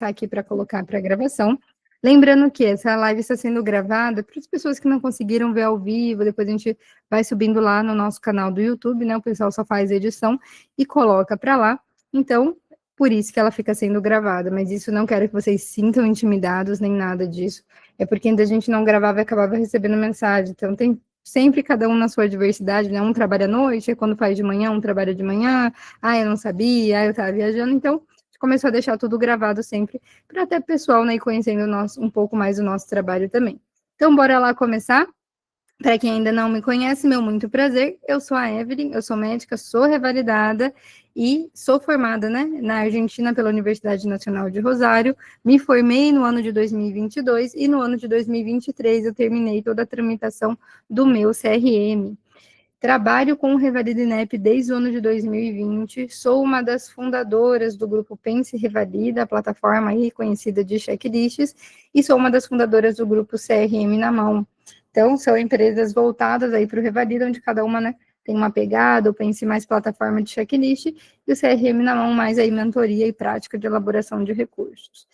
Tá aqui para colocar para gravação. Lembrando que essa live está sendo gravada para as pessoas que não conseguiram ver ao vivo, depois a gente vai subindo lá no nosso canal do YouTube, né? O pessoal só faz edição e coloca para lá. Então, por isso que ela fica sendo gravada, mas isso não quero que vocês sintam intimidados nem nada disso. É porque ainda a gente não gravava e acabava recebendo mensagem. Então, tem sempre cada um na sua diversidade, né? Um trabalha à noite, quando faz de manhã, um trabalha de manhã. Ah, eu não sabia, eu estava viajando. Então, começou a deixar tudo gravado sempre, para até o pessoal, né, ir conhecendo um pouco mais o nosso trabalho também. Então, bora lá começar? Para quem ainda não me conhece, meu muito prazer, eu sou a Evelyn, eu sou médica, sou revalidada e sou formada, né, na Argentina pela Universidade Nacional de Rosário, me formei no ano de 2022 e no ano de 2023 eu terminei toda a tramitação do meu CRM. Trabalho com o Revalida INEP desde o ano de 2020, sou uma das fundadoras do grupo Pense Revalida, a plataforma aí conhecida de checklists, e sou uma das fundadoras do grupo CRM na Mão. Então, são empresas voltadas aí para o Revalida, onde cada uma, né, tem uma pegada, o Pense mais plataforma de checklist, e o CRM na Mão mais aí mentoria e prática de elaboração de recursos.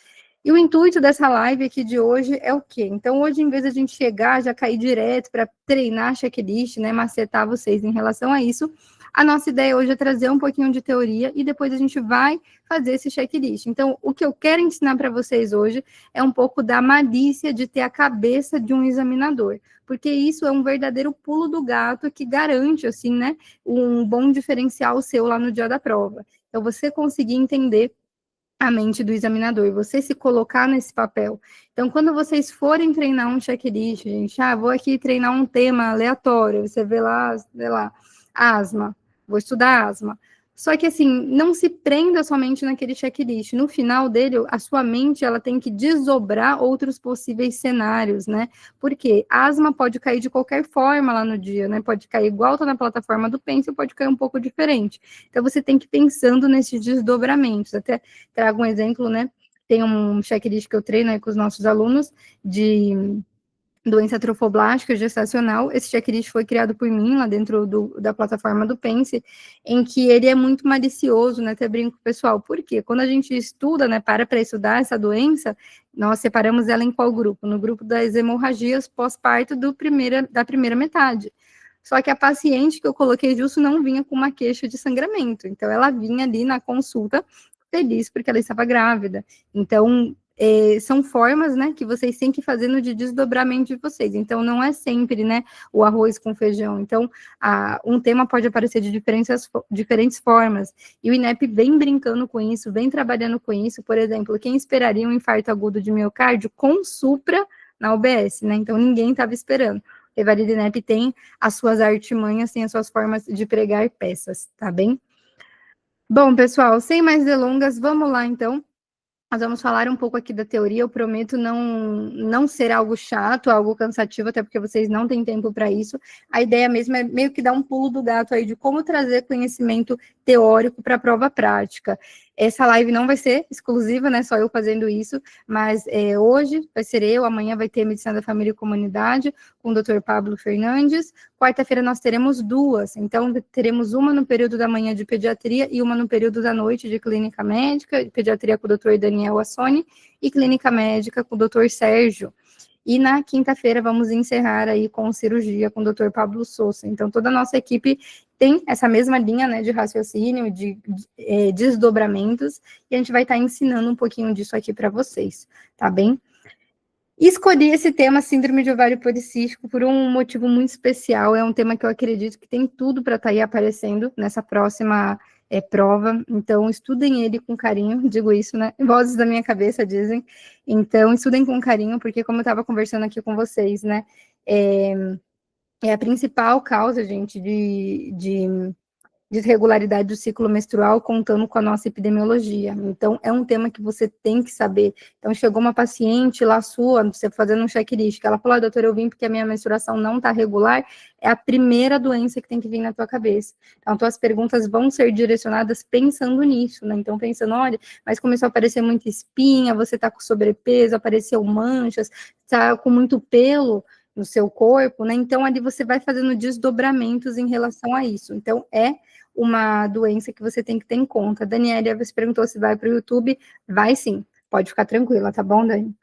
E o intuito dessa live aqui de hoje é o quê? Então, hoje, em vez de a gente chegar, já cair direto para treinar checklist, né, macetar vocês em relação a isso, a nossa ideia hoje é trazer um pouquinho de teoria e depois a gente vai fazer esse checklist. Então, o que eu quero ensinar para vocês hoje é um pouco da malícia de ter a cabeça de um examinador, porque isso é um verdadeiro pulo do gato que garante, assim, né, um bom diferencial seu lá no dia da prova. Então, você conseguir entender a mente do examinador, você se colocar nesse papel. Então, quando vocês forem treinar um checklist, gente, vou aqui treinar um tema aleatório, você vê lá, sei lá, asma, vou estudar asma. Só que, assim, não se prenda somente naquele checklist. No final dele, a sua mente, ela tem que desdobrar outros possíveis cenários, né? Porque asma pode cair de qualquer forma lá no dia, né? Pode cair igual tá na plataforma do Pense, pode cair um pouco diferente. Então, você tem que ir pensando nesses desdobramentos. Até trago um exemplo, né? Tem um checklist que eu treino aí com os nossos alunos de doença trofoblástica gestacional. Esse checklist foi criado por mim lá dentro da plataforma do Pense, em que ele é muito malicioso, né? Até brinco com o pessoal. Por quê? Quando a gente estuda, né, para estudar essa doença, nós separamos ela em qual grupo? No grupo das hemorragias pós-parto da primeira metade. Só que a paciente que eu coloquei justo não vinha com uma queixa de sangramento. Então, ela vinha ali na consulta feliz porque ela estava grávida. Então, são formas, né, que vocês têm que fazer no de desdobramento de vocês. Então, não é sempre, né, o arroz com feijão. Então, um tema pode aparecer de diferentes formas. E o INEP vem brincando com isso, vem trabalhando com isso. Por exemplo, quem esperaria um infarto agudo de miocárdio com supra na UBS, né? Então, ninguém estava esperando. O Revalida INEP tem as suas artimanhas, tem as suas formas de pregar peças, tá bem? Bom, pessoal, sem mais delongas, vamos lá, então. Nós vamos falar um pouco aqui da teoria. Eu prometo não ser algo chato, algo cansativo, até porque vocês não têm tempo para isso. A ideia mesmo é meio que dar um pulo do gato aí de como trazer conhecimento teórico para a prova prática. Essa live não vai ser exclusiva, né? Só eu fazendo isso, mas hoje vai ser eu, amanhã vai ter Medicina da Família e Comunidade com o Dr. Pablo Fernandes. Quarta-feira nós teremos duas, então teremos uma no período da manhã de pediatria e uma no período da noite de clínica médica, pediatria com o Dr. Daniel Assoni e clínica médica com o Dr. Sérgio. E na quinta-feira vamos encerrar aí com cirurgia com o Dr. Pablo Souza. Então, toda a nossa equipe tem essa mesma linha, né, de raciocínio, de desdobramentos, e a gente vai estar ensinando um pouquinho disso aqui para vocês, tá bem? Escolhi esse tema, síndrome de ovário policístico, por um motivo muito especial. É um tema que eu acredito que tem tudo para estar aí aparecendo nessa próxima prova. Então, estudem ele com carinho, digo isso, né? Vozes da minha cabeça dizem. Então, estudem com carinho, porque como eu estava conversando aqui com vocês, né? É a principal causa, gente, de desregularidade do ciclo menstrual, contando com a nossa epidemiologia. Então, é um tema que você tem que saber. Então, chegou uma paciente lá sua, você fazendo um checklist, que ela falou, doutora, eu vim porque a minha menstruação não está regular, é a primeira doença que tem que vir na tua cabeça. Então, tuas perguntas vão ser direcionadas pensando nisso, né? Então, pensando, olha, mas começou a aparecer muita espinha, você está com sobrepeso, apareceu manchas, está com muito pelo no seu corpo, né? Então, ali você vai fazendo desdobramentos em relação a isso. Então, é uma doença que você tem que ter em conta. Daniela, você perguntou se vai para o YouTube. Vai sim. Pode ficar tranquila, tá bom, Dani?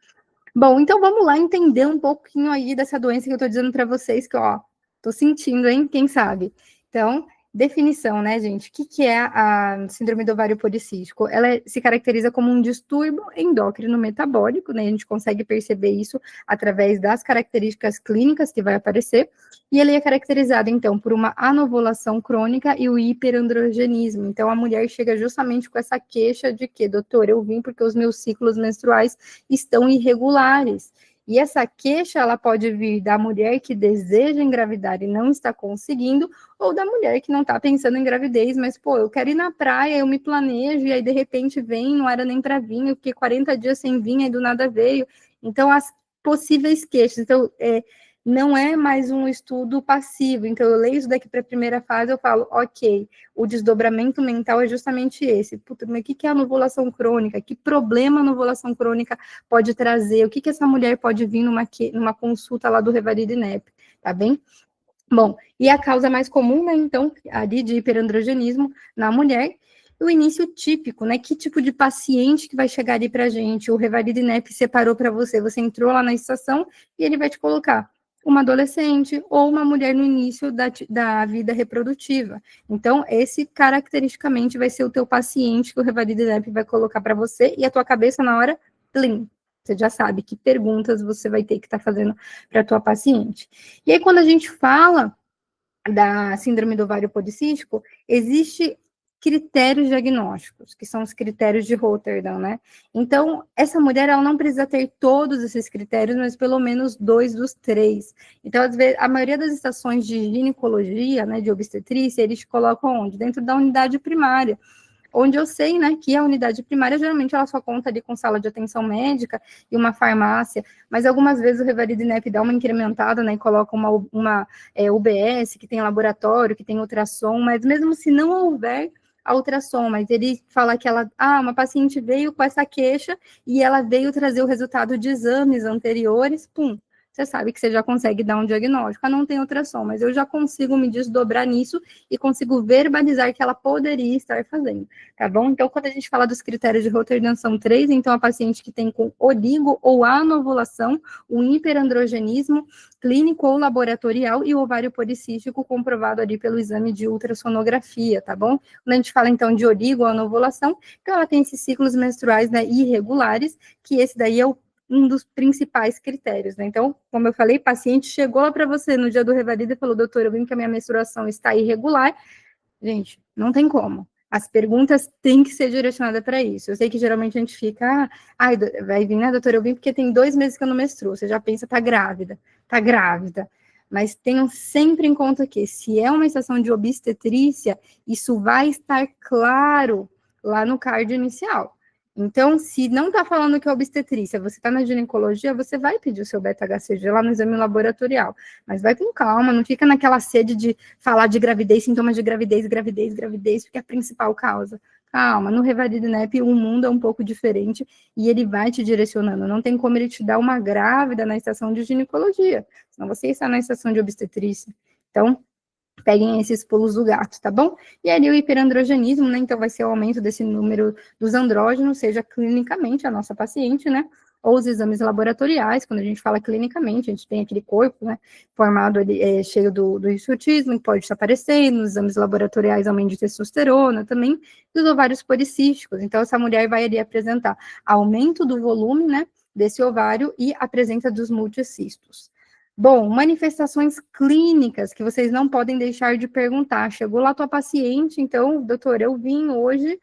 Bom, então vamos lá entender um pouquinho aí dessa doença que eu tô dizendo para vocês, que, ó, tô sentindo, hein? Quem sabe? Então, definição, né, gente? O que, que é a síndrome do ovário policístico? Se caracteriza como um distúrbio endócrino metabólico, né? A gente consegue perceber isso através das características clínicas que vai aparecer, e ele é caracterizado, então, por uma anovulação crônica e o hiperandrogenismo. Então, a mulher chega justamente com essa queixa de que, doutor, eu vim porque os meus ciclos menstruais estão irregulares. E essa queixa, ela pode vir da mulher que deseja engravidar e não está conseguindo, ou da mulher que não está pensando em gravidez, mas, pô, eu quero ir na praia, eu me planejo, e aí, de repente, vem, não era nem para vir, eu fiquei 40 dias sem vir, aí do nada veio. Então, as possíveis queixas. Então, não é mais um estudo passivo. Então, eu leio isso daqui para a primeira fase, eu falo, ok, o desdobramento mental é justamente esse. Puta, mas o que é a anovulação crônica? Que problema a anovulação crônica pode trazer? O que essa mulher pode vir numa consulta lá do Revalida INEP? Tá bem? Bom, e a causa mais comum, né, então, ali de hiperandrogenismo na mulher, o início típico, né, que tipo de paciente que vai chegar ali pra gente? O Revalida INEP separou para você, você entrou lá na estação e ele vai te colocar uma adolescente ou uma mulher no início da vida reprodutiva. Então, esse caracteristicamente vai ser o teu paciente que o Revalida INEP vai colocar para você e a tua cabeça na hora, plim, você já sabe que perguntas você vai ter que estar fazendo para a tua paciente. E aí, quando a gente fala da síndrome do ovário policístico, existe critérios diagnósticos, que são os critérios de Rotterdam, né? Então, essa mulher, ela não precisa ter todos esses critérios, mas pelo menos 2 dos 3. Então, às vezes, a maioria das estações de ginecologia, né, de obstetrícia, eles colocam onde? Dentro da unidade primária, onde eu sei, né, que a unidade primária, geralmente, ela só conta ali com sala de atenção médica e uma farmácia, mas algumas vezes o Revalida INEP dá uma incrementada, né, e coloca uma UBS, que tem laboratório, que tem ultrassom, mas mesmo se não houver a ultrassom, mas ele fala que uma paciente veio com essa queixa e ela veio trazer o resultado de exames anteriores, pum, você sabe que você já consegue dar um diagnóstico. Não tem ultrassom, mas eu já consigo me desdobrar nisso e consigo verbalizar que ela poderia estar fazendo, tá bom? Então, quando a gente fala dos critérios de Rotterdam, são 3, então a paciente que tem com oligo ou anovulação, o hiperandrogenismo clínico ou laboratorial e o ovário policístico comprovado ali pelo exame de ultrassonografia, tá bom? Quando a gente fala, então, de oligo ou anovulação, então ela tem esses ciclos menstruais, né, irregulares, que esse daí é um dos principais critérios, né? Então, como eu falei, paciente chegou lá para você no dia do Revalida e falou, doutor, eu vi que a minha menstruação está irregular. Gente, não tem como. As perguntas têm que ser direcionadas para isso. Eu sei que geralmente a gente fica, vai vir, né, doutora, eu vim porque tem 2 meses que eu não menstruo. Você já pensa, tá grávida, tá grávida. Mas tenham sempre em conta que, se é uma estação de obstetrícia, isso vai estar claro lá no card inicial. Então, se não está falando que é obstetrícia, você está na ginecologia, você vai pedir o seu beta-HCG lá no exame laboratorial. Mas vai com calma, não fica naquela sede de falar de gravidez, sintomas de gravidez, gravidez, gravidez, porque é a principal causa. Calma, no Revalida INEP o mundo é um pouco diferente e ele vai te direcionando. Não tem como ele te dar uma grávida na estação de ginecologia, senão você está na estação de obstetrícia. Então, peguem esses pulos do gato, tá bom? E ali o hiperandrogenismo, né? Então vai ser o aumento desse número dos andrógenos, seja clinicamente a nossa paciente, né? Ou os exames laboratoriais, quando a gente fala clinicamente, a gente tem aquele corpo, né, formado ali, cheio do hirsutismo, que pode estar aparecendo, nos exames laboratoriais, aumento de testosterona também, e os ovários policísticos. Então, essa mulher vai ali apresentar aumento do volume, né, desse ovário e a presença dos multicistos. Bom, manifestações clínicas que vocês não podem deixar de perguntar. Chegou lá a tua paciente, então, doutor, eu vim hoje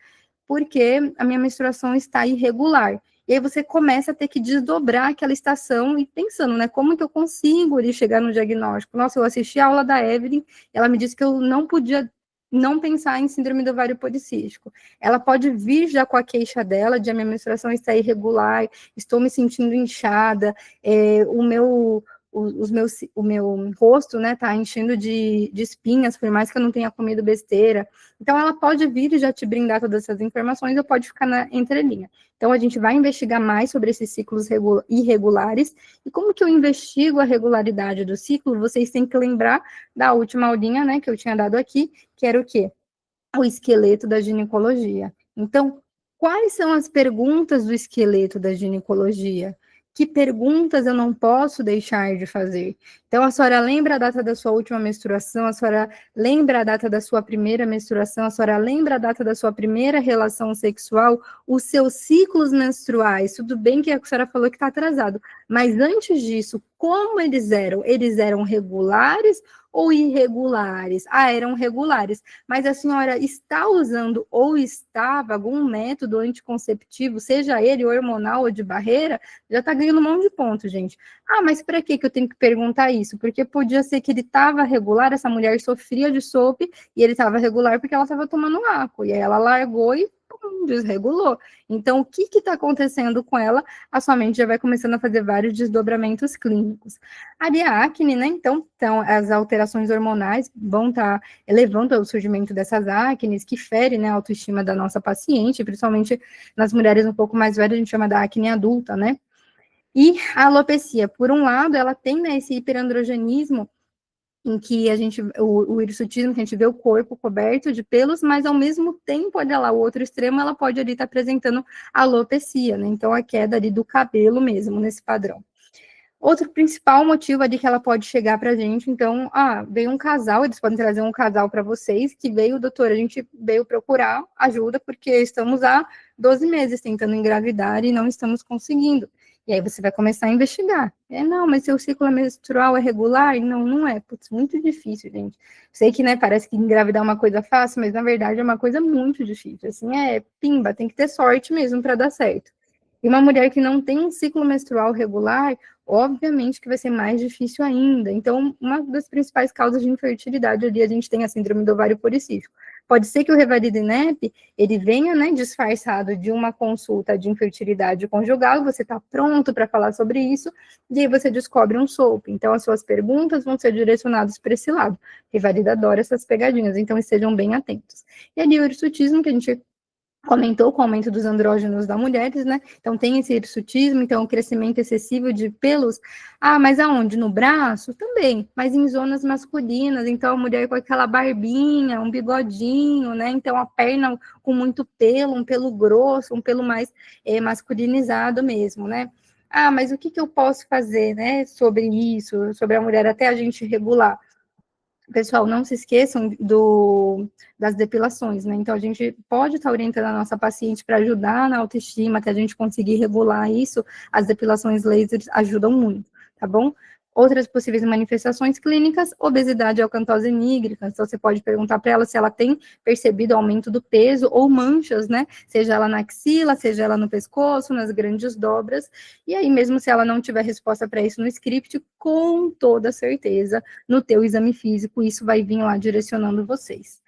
porque a minha menstruação está irregular. E aí você começa a ter que desdobrar aquela estação e pensando, né, como que eu consigo ali chegar no diagnóstico? Nossa, eu assisti a aula da Evelyn, ela me disse que eu não podia não pensar em síndrome do ovário policístico. Ela pode vir já com a queixa dela de a minha menstruação está irregular, estou me sentindo inchada, o meu rosto, né, tá enchendo de espinhas, por mais que eu não tenha comido besteira. Então, ela pode vir e já te brindar todas essas informações, ou pode ficar na entrelinha. Então, a gente vai investigar mais sobre esses ciclos irregulares, e como que eu investigo a regularidade do ciclo, vocês têm que lembrar da última aulinha, né, que eu tinha dado aqui, que era o quê? O esqueleto da ginecologia. Então, Quais são as perguntas do esqueleto da ginecologia? Que perguntas eu não posso deixar de fazer? Então, a senhora lembra a data da sua última menstruação? A senhora lembra a data da sua primeira menstruação? A senhora lembra a data da sua primeira relação sexual? Os seus ciclos menstruais? Tudo bem que a senhora falou que está atrasado, mas antes disso, como eles eram? Eles eram regulares ou irregulares? Ah, eram regulares. Mas a senhora está usando ou estava algum método anticonceptivo, seja ele hormonal ou de barreira? Já está ganhando um monte de pontos, gente. Ah, mas para que eu tenho que perguntar isso? Porque podia ser que ele estava regular, essa mulher sofria de SOP, e ele estava regular porque ela estava tomando água, e aí ela largou e pum, desregulou. Então, o que está acontecendo com ela? A sua mente já vai começando a fazer vários desdobramentos clínicos. Ali a acne, né? Então as alterações hormonais vão estar elevando o surgimento dessas acnes, que fere, né, a autoestima da nossa paciente, principalmente nas mulheres um pouco mais velhas, a gente chama da acne adulta, né? E a alopecia, por um lado, ela tem, né, esse hiperandrogenismo, em que o hirsutismo, que a gente vê o corpo coberto de pelos, mas ao mesmo tempo, olha lá, o outro extremo, ela pode ali estar apresentando alopecia, né? Então, a queda ali do cabelo mesmo, nesse padrão. Outro principal motivo ali que ela pode chegar para a gente, então, veio um casal, eles podem trazer um casal para vocês, que veio, doutora, a gente veio procurar ajuda, porque estamos há 12 meses tentando engravidar e não estamos conseguindo. E aí você vai começar a investigar. Não, mas seu ciclo menstrual é regular? Não, não é. Putz, muito difícil, gente. Sei que, né, parece que engravidar é uma coisa fácil, mas na verdade é uma coisa muito difícil. Assim, pimba, tem que ter sorte mesmo para dar certo. E uma mulher que não tem um ciclo menstrual regular, obviamente que vai ser mais difícil ainda. Então, uma das principais causas de infertilidade ali, a gente tem a síndrome do ovário policístico. Pode ser que o Revalida INEP, ele venha, né, disfarçado de uma consulta de infertilidade conjugal, você está pronto para falar sobre isso, e aí você descobre um SOP. Então, as suas perguntas vão ser direcionadas para esse lado. Revalida adora essas pegadinhas, então estejam bem atentos. E ali o hirsutismo, que a gente comentou com o aumento dos andrógenos das mulheres, né? Então tem esse hirsutismo, então o crescimento excessivo de pelos. Mas aonde? No braço? Também, mas em zonas masculinas. Então a mulher com aquela barbinha, um bigodinho, né? Então a perna com muito pelo, um pelo grosso, um pelo mais masculinizado mesmo, né? Mas o que eu posso fazer, né? Sobre isso, sobre a mulher até a gente regular? Pessoal, não se esqueçam das depilações, né? Então, a gente pode estar orientando a nossa paciente para ajudar na autoestima, até a gente conseguir regular isso. As depilações lasers ajudam muito, tá bom? Outras possíveis manifestações clínicas, obesidade alcantose nígrica. Então, você pode perguntar para ela se ela tem percebido aumento do peso ou manchas, né? Seja ela na axila, seja ela no pescoço, nas grandes dobras. E aí, mesmo se ela não tiver resposta para isso no script, com toda certeza, no teu exame físico, isso vai vir lá direcionando vocês.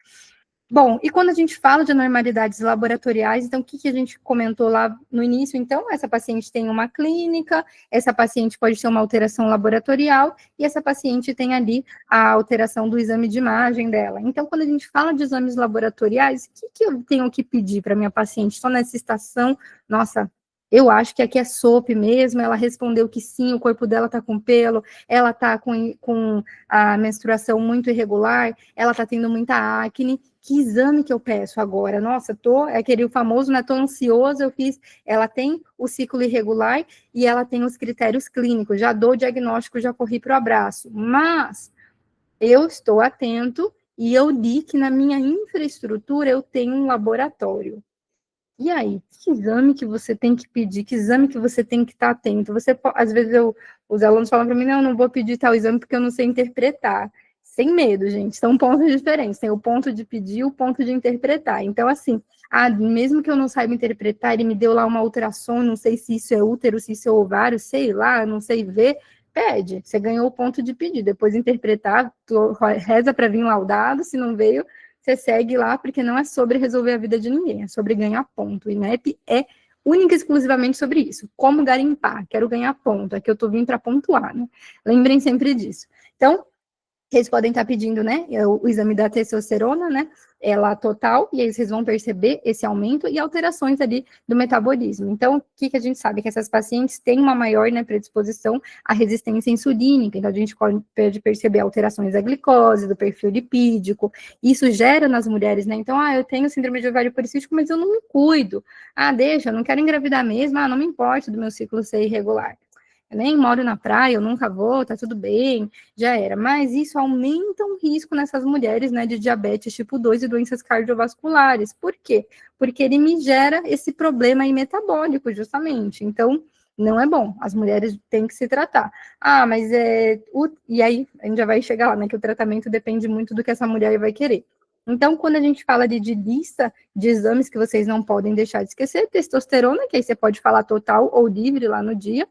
Bom, e quando a gente fala de anormalidades laboratoriais, então, o que a gente comentou lá no início? Então, essa paciente tem uma clínica, essa paciente pode ter uma alteração laboratorial, e essa paciente tem ali a alteração do exame de imagem dela. Então, quando a gente fala de exames laboratoriais, o que eu tenho que pedir para minha paciente? Estou nessa estação, nossa, eu acho que aqui é SOP mesmo, ela respondeu que sim, o corpo dela está com pelo, ela está com a menstruação muito irregular, ela está tendo muita acne. Que exame que eu peço agora? Nossa, é aquele famoso, né? Tô ansiosa, eu fiz. Ela tem o ciclo irregular e ela tem os critérios clínicos. Já dou o diagnóstico, já corri para o abraço. Mas eu estou atento e eu li que na minha infraestrutura eu tenho um laboratório. E aí, que exame que você tem que pedir? Que exame que você tem que estar atento? Às vezes os alunos falam para mim, não vou pedir tal exame porque eu não sei interpretar. Sem medo, gente, são pontos diferentes. Tem o ponto de pedir e o ponto de interpretar. Então, assim, mesmo que eu não saiba interpretar, ele me deu lá uma ultrassom, não sei se isso é útero, se isso é ovário, sei lá, não sei ver, pede. Você ganhou o ponto de pedir. Depois interpretar, reza para vir laudado, se não veio, você segue lá, porque não é sobre resolver a vida de ninguém, é sobre ganhar ponto. O INEP é única e exclusivamente sobre isso. Como garimpar? Quero ganhar ponto. Aqui eu tô vindo para pontuar, né? Lembrem sempre disso. Então, vocês podem estar pedindo, né, o exame da testosterona, né, ela total, e aí vocês vão perceber esse aumento e alterações ali do metabolismo. Então, o que a gente sabe? Que essas pacientes têm uma maior, né, predisposição à resistência insulínica, então a gente pode perceber alterações da glicose, do perfil lipídico, isso gera nas mulheres, né, então, eu tenho síndrome de ovário policístico, mas eu não me cuido, deixa, eu não quero engravidar mesmo, não me importa do meu ciclo ser irregular. Eu nem moro na praia, eu nunca vou, tá tudo bem, já era. Mas isso aumenta o risco nessas mulheres, né, de diabetes tipo 2 e doenças cardiovasculares. Por quê? Porque ele me gera esse problema aí metabólico, justamente. Então, não é bom. As mulheres têm que se tratar. Mas e aí, a gente já vai chegar lá, né, que o tratamento depende muito do que essa mulher vai querer. Então, quando a gente fala de lista de exames que vocês não podem deixar de esquecer, testosterona, que aí você pode falar total ou livre lá no dia,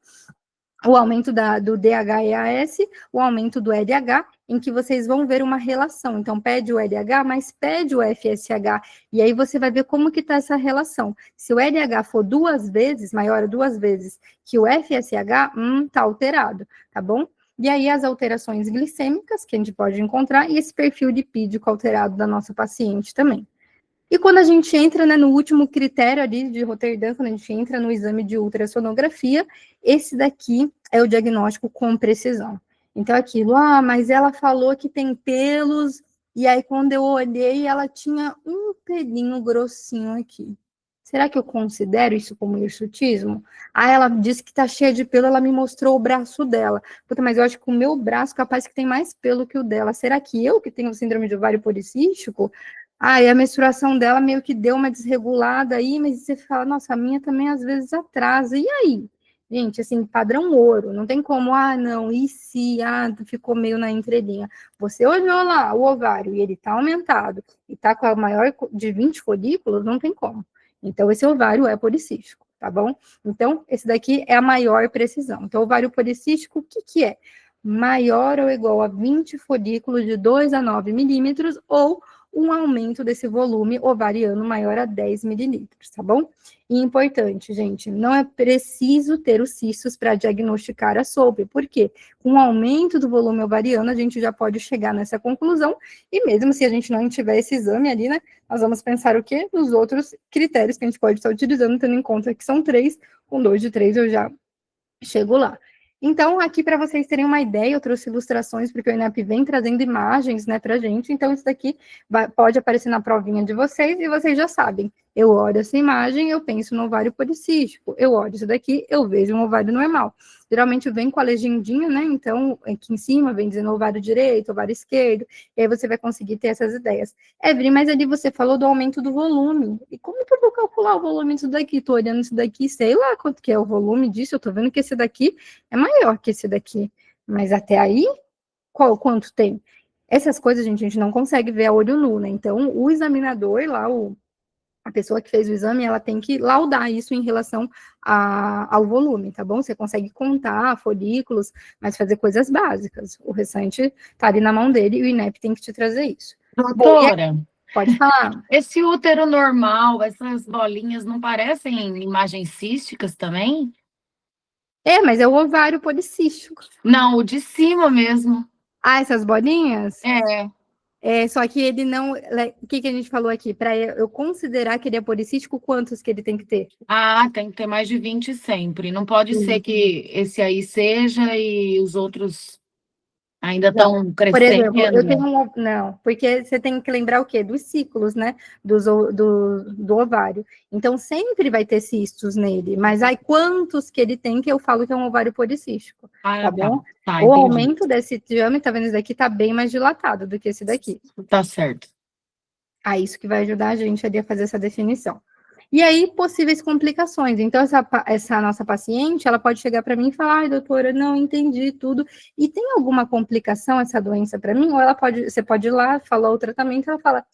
o aumento do DHEAS, o aumento do LH, em que vocês vão ver uma relação. Então, pede o LH, mas pede o FSH, e aí você vai ver como que está essa relação. Se o LH for maior 2 vezes que o FSH, está alterado, tá bom? E aí as alterações glicêmicas que a gente pode encontrar, e esse perfil lipídico alterado da nossa paciente também. E quando a gente entra, né, no último critério ali de Roterdã, quando a gente entra no exame de ultrassonografia, esse daqui é o diagnóstico com precisão. Então, aquilo, mas ela falou que tem pelos, e aí quando eu olhei, ela tinha um pelinho grossinho aqui. Será que eu considero isso como hirsutismo? Ela disse que tá cheia de pelo, ela me mostrou o braço dela. Puta, mas eu acho que o meu braço capaz que tem mais pelo que o dela. Será que eu, que tenho síndrome de ovário policístico, e a menstruação dela meio que deu uma desregulada aí, mas você fala, nossa, a minha também às vezes atrasa. E aí? Gente, assim, padrão ouro, não tem como, não, e se, ficou meio na entrelinha. Você olhou lá o ovário e ele tá aumentado, e tá com a maior de 20 folículos, não tem como. Então, esse ovário é policístico, tá bom? Então, esse daqui é a maior precisão. Então, ovário policístico, o que que é? Maior ou igual a 20 folículos de 2 a 9 milímetros, ou um aumento desse volume ovariano maior a 10 mililitros, tá bom? E importante, gente, não é preciso ter os cistos para diagnosticar a SOP, porque com o aumento do volume ovariano, a gente já pode chegar nessa conclusão, e mesmo se a gente não tiver esse exame ali, né, nós vamos pensar o quê? Nos outros critérios que a gente pode estar utilizando, tendo em conta que são 3, com 2 de 3 eu já chego lá. Então, aqui para vocês terem uma ideia, eu trouxe ilustrações, porque o INEP vem trazendo imagens, né, para a gente, então isso daqui pode aparecer na provinha de vocês, e vocês já sabem, eu olho essa imagem, eu penso no ovário policístico, eu olho isso daqui, eu vejo um ovário normal. Geralmente vem com a legendinha, né, então aqui em cima vem dizendo ovário direito, ovário esquerdo, e aí você vai conseguir ter essas ideias. Evelyn, mas ali você falou do aumento do volume, e como que eu vou calcular o volume disso daqui? Estou olhando isso daqui, sei lá quanto que é o volume disso, eu estou vendo que esse daqui é maior que esse daqui, mas até aí, quanto tem? Essas coisas, gente, a gente não consegue ver a olho nu, né? Então, o examinador lá, a pessoa que fez o exame, ela tem que laudar isso em relação ao volume, tá bom? Você consegue contar folículos, mas fazer coisas básicas. O restante tá ali na mão dele e o INEP tem que te trazer isso. Doutora, Pode falar. esse útero normal, essas bolinhas não parecem imagens císticas também? Mas é o ovário policístico. Não, o de cima mesmo. Essas bolinhas? É. Só que ele não. O que a gente falou aqui? Para eu considerar que ele é policístico, quantos que ele tem que ter? Tem que ter mais de 20 sempre. Não pode ser que esse aí seja e os outros ainda Não. estão Por exemplo, eu crescendo. tenho Não, porque você tem que lembrar o quê? Dos ciclos, né? Do ovário. Então, sempre vai ter cistos nele. Mas aí, quantos que ele tem que eu falo que é um ovário policístico? Tá Tá. bom? Tá, O entendi. aumento desse diâmetro, tá vendo? Esse daqui tá bem mais dilatado do que esse daqui. Tá certo. Isso que vai ajudar a gente ali a fazer essa definição. E aí, possíveis complicações. Então, essa nossa paciente, ela pode chegar para mim e falar, doutora, não entendi tudo. E tem alguma complicação essa doença para mim? Ou você pode ir lá, falar o tratamento, ela fala,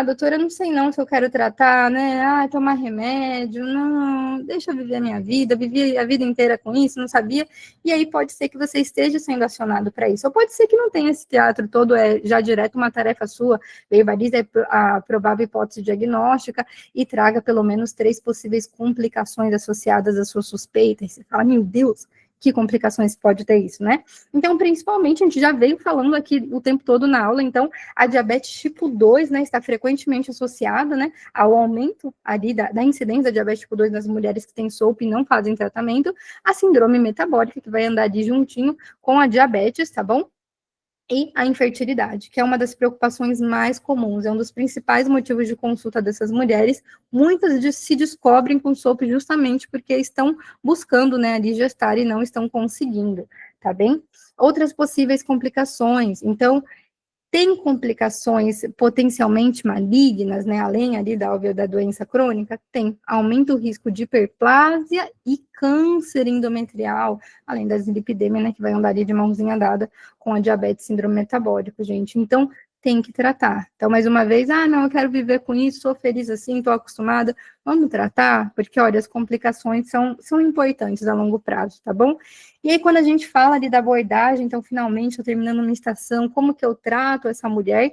doutora, eu não sei não se eu quero tratar, né? Tomar remédio, não, deixa eu viver a minha vida, vivi a vida inteira com isso, não sabia. E aí pode ser que você esteja sendo acionado para isso. Ou pode ser que não tenha esse teatro todo, já direto uma tarefa sua, verbalize a provável hipótese diagnóstica e traga pelo menos 3 possíveis complicações associadas à sua suspeita. E você fala, meu Deus, que complicações pode ter isso, né? Então, principalmente, a gente já veio falando aqui o tempo todo na aula, então, a diabetes tipo 2, né, está frequentemente associada, né, ao aumento ali da incidência da diabetes tipo 2 nas mulheres que têm SOP e não fazem tratamento, a síndrome metabólica, que vai andar ali juntinho com a diabetes, tá bom? E a infertilidade, que é uma das preocupações mais comuns, é um dos principais motivos de consulta dessas mulheres. Muitas se descobrem com SOP justamente porque estão buscando, né, ali gestar e não estão conseguindo, tá bem? Outras possíveis complicações, então, tem complicações potencialmente malignas, né, além ali da doença crônica? Tem. Aumenta o risco de hiperplásia e câncer endometrial, além das lipidemia, né, que vai andar ali de mãozinha dada com a diabetes síndrome metabólico, gente. Então, tem que tratar. Então, mais uma vez, não, eu quero viver com isso, sou feliz assim, estou acostumada. Vamos tratar? Porque, olha, as complicações são importantes a longo prazo, tá bom? E aí, quando a gente fala ali da abordagem, então, finalmente, estou terminando uma estação, como que eu trato essa mulher?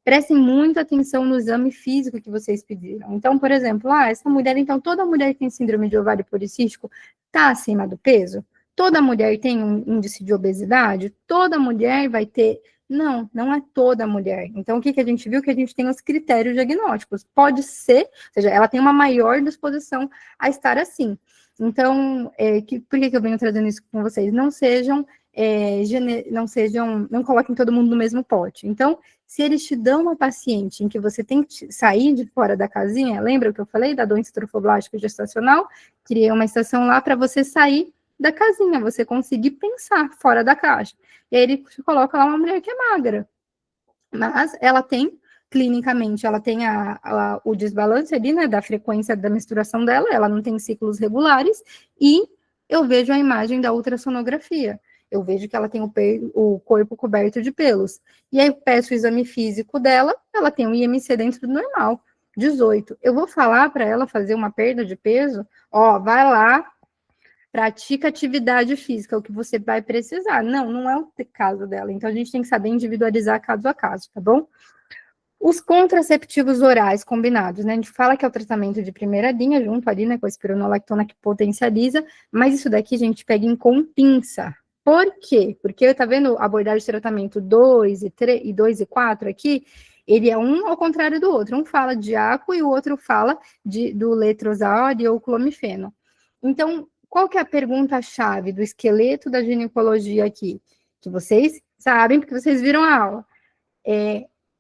Prestem muita atenção no exame físico que vocês pediram. Então, por exemplo, essa mulher, então, toda mulher que tem síndrome de ovário policístico está acima do peso? Toda mulher tem um índice de obesidade? Toda mulher vai ter... Não, não é toda mulher. Então, o que a gente viu? Que a gente tem os critérios diagnósticos. Pode ser, ou seja, ela tem uma maior disposição a estar assim. Então, por que eu venho trazendo isso com vocês? Não coloquem todo mundo no mesmo pote. Então, se eles te dão uma paciente em que você tem que sair de fora da casinha, lembra o que eu falei da doença trofoblástica gestacional? Criei uma estação lá para você sair da casinha, você conseguir pensar fora da caixa. E aí ele coloca lá uma mulher que é magra, mas ela tem, clinicamente, ela tem o desbalance ali, né, da frequência da menstruação dela, ela não tem ciclos regulares, e eu vejo a imagem da ultrassonografia. Eu vejo que ela tem o corpo coberto de pelos. E aí eu peço o exame físico dela, ela tem um IMC dentro do normal, 18. Eu vou falar para ela fazer uma perda de peso? Vai lá, pratica atividade física, o que você vai precisar. Não é o caso dela. Então, a gente tem que saber individualizar caso a caso, tá bom? Os contraceptivos orais combinados, né? A gente fala que é o tratamento de primeira linha, junto ali, né, com a espironolactona que potencializa, mas isso daqui a gente pega com pinça. Por quê? Porque, tá vendo a abordagem de tratamento 2 e 3, e 2 e 4 aqui? Ele é um ao contrário do outro. Um fala de ACO e o outro fala do letrozole ou clomifeno. Então, qual que é a pergunta-chave do esqueleto da ginecologia aqui? Que vocês sabem, porque vocês viram a aula.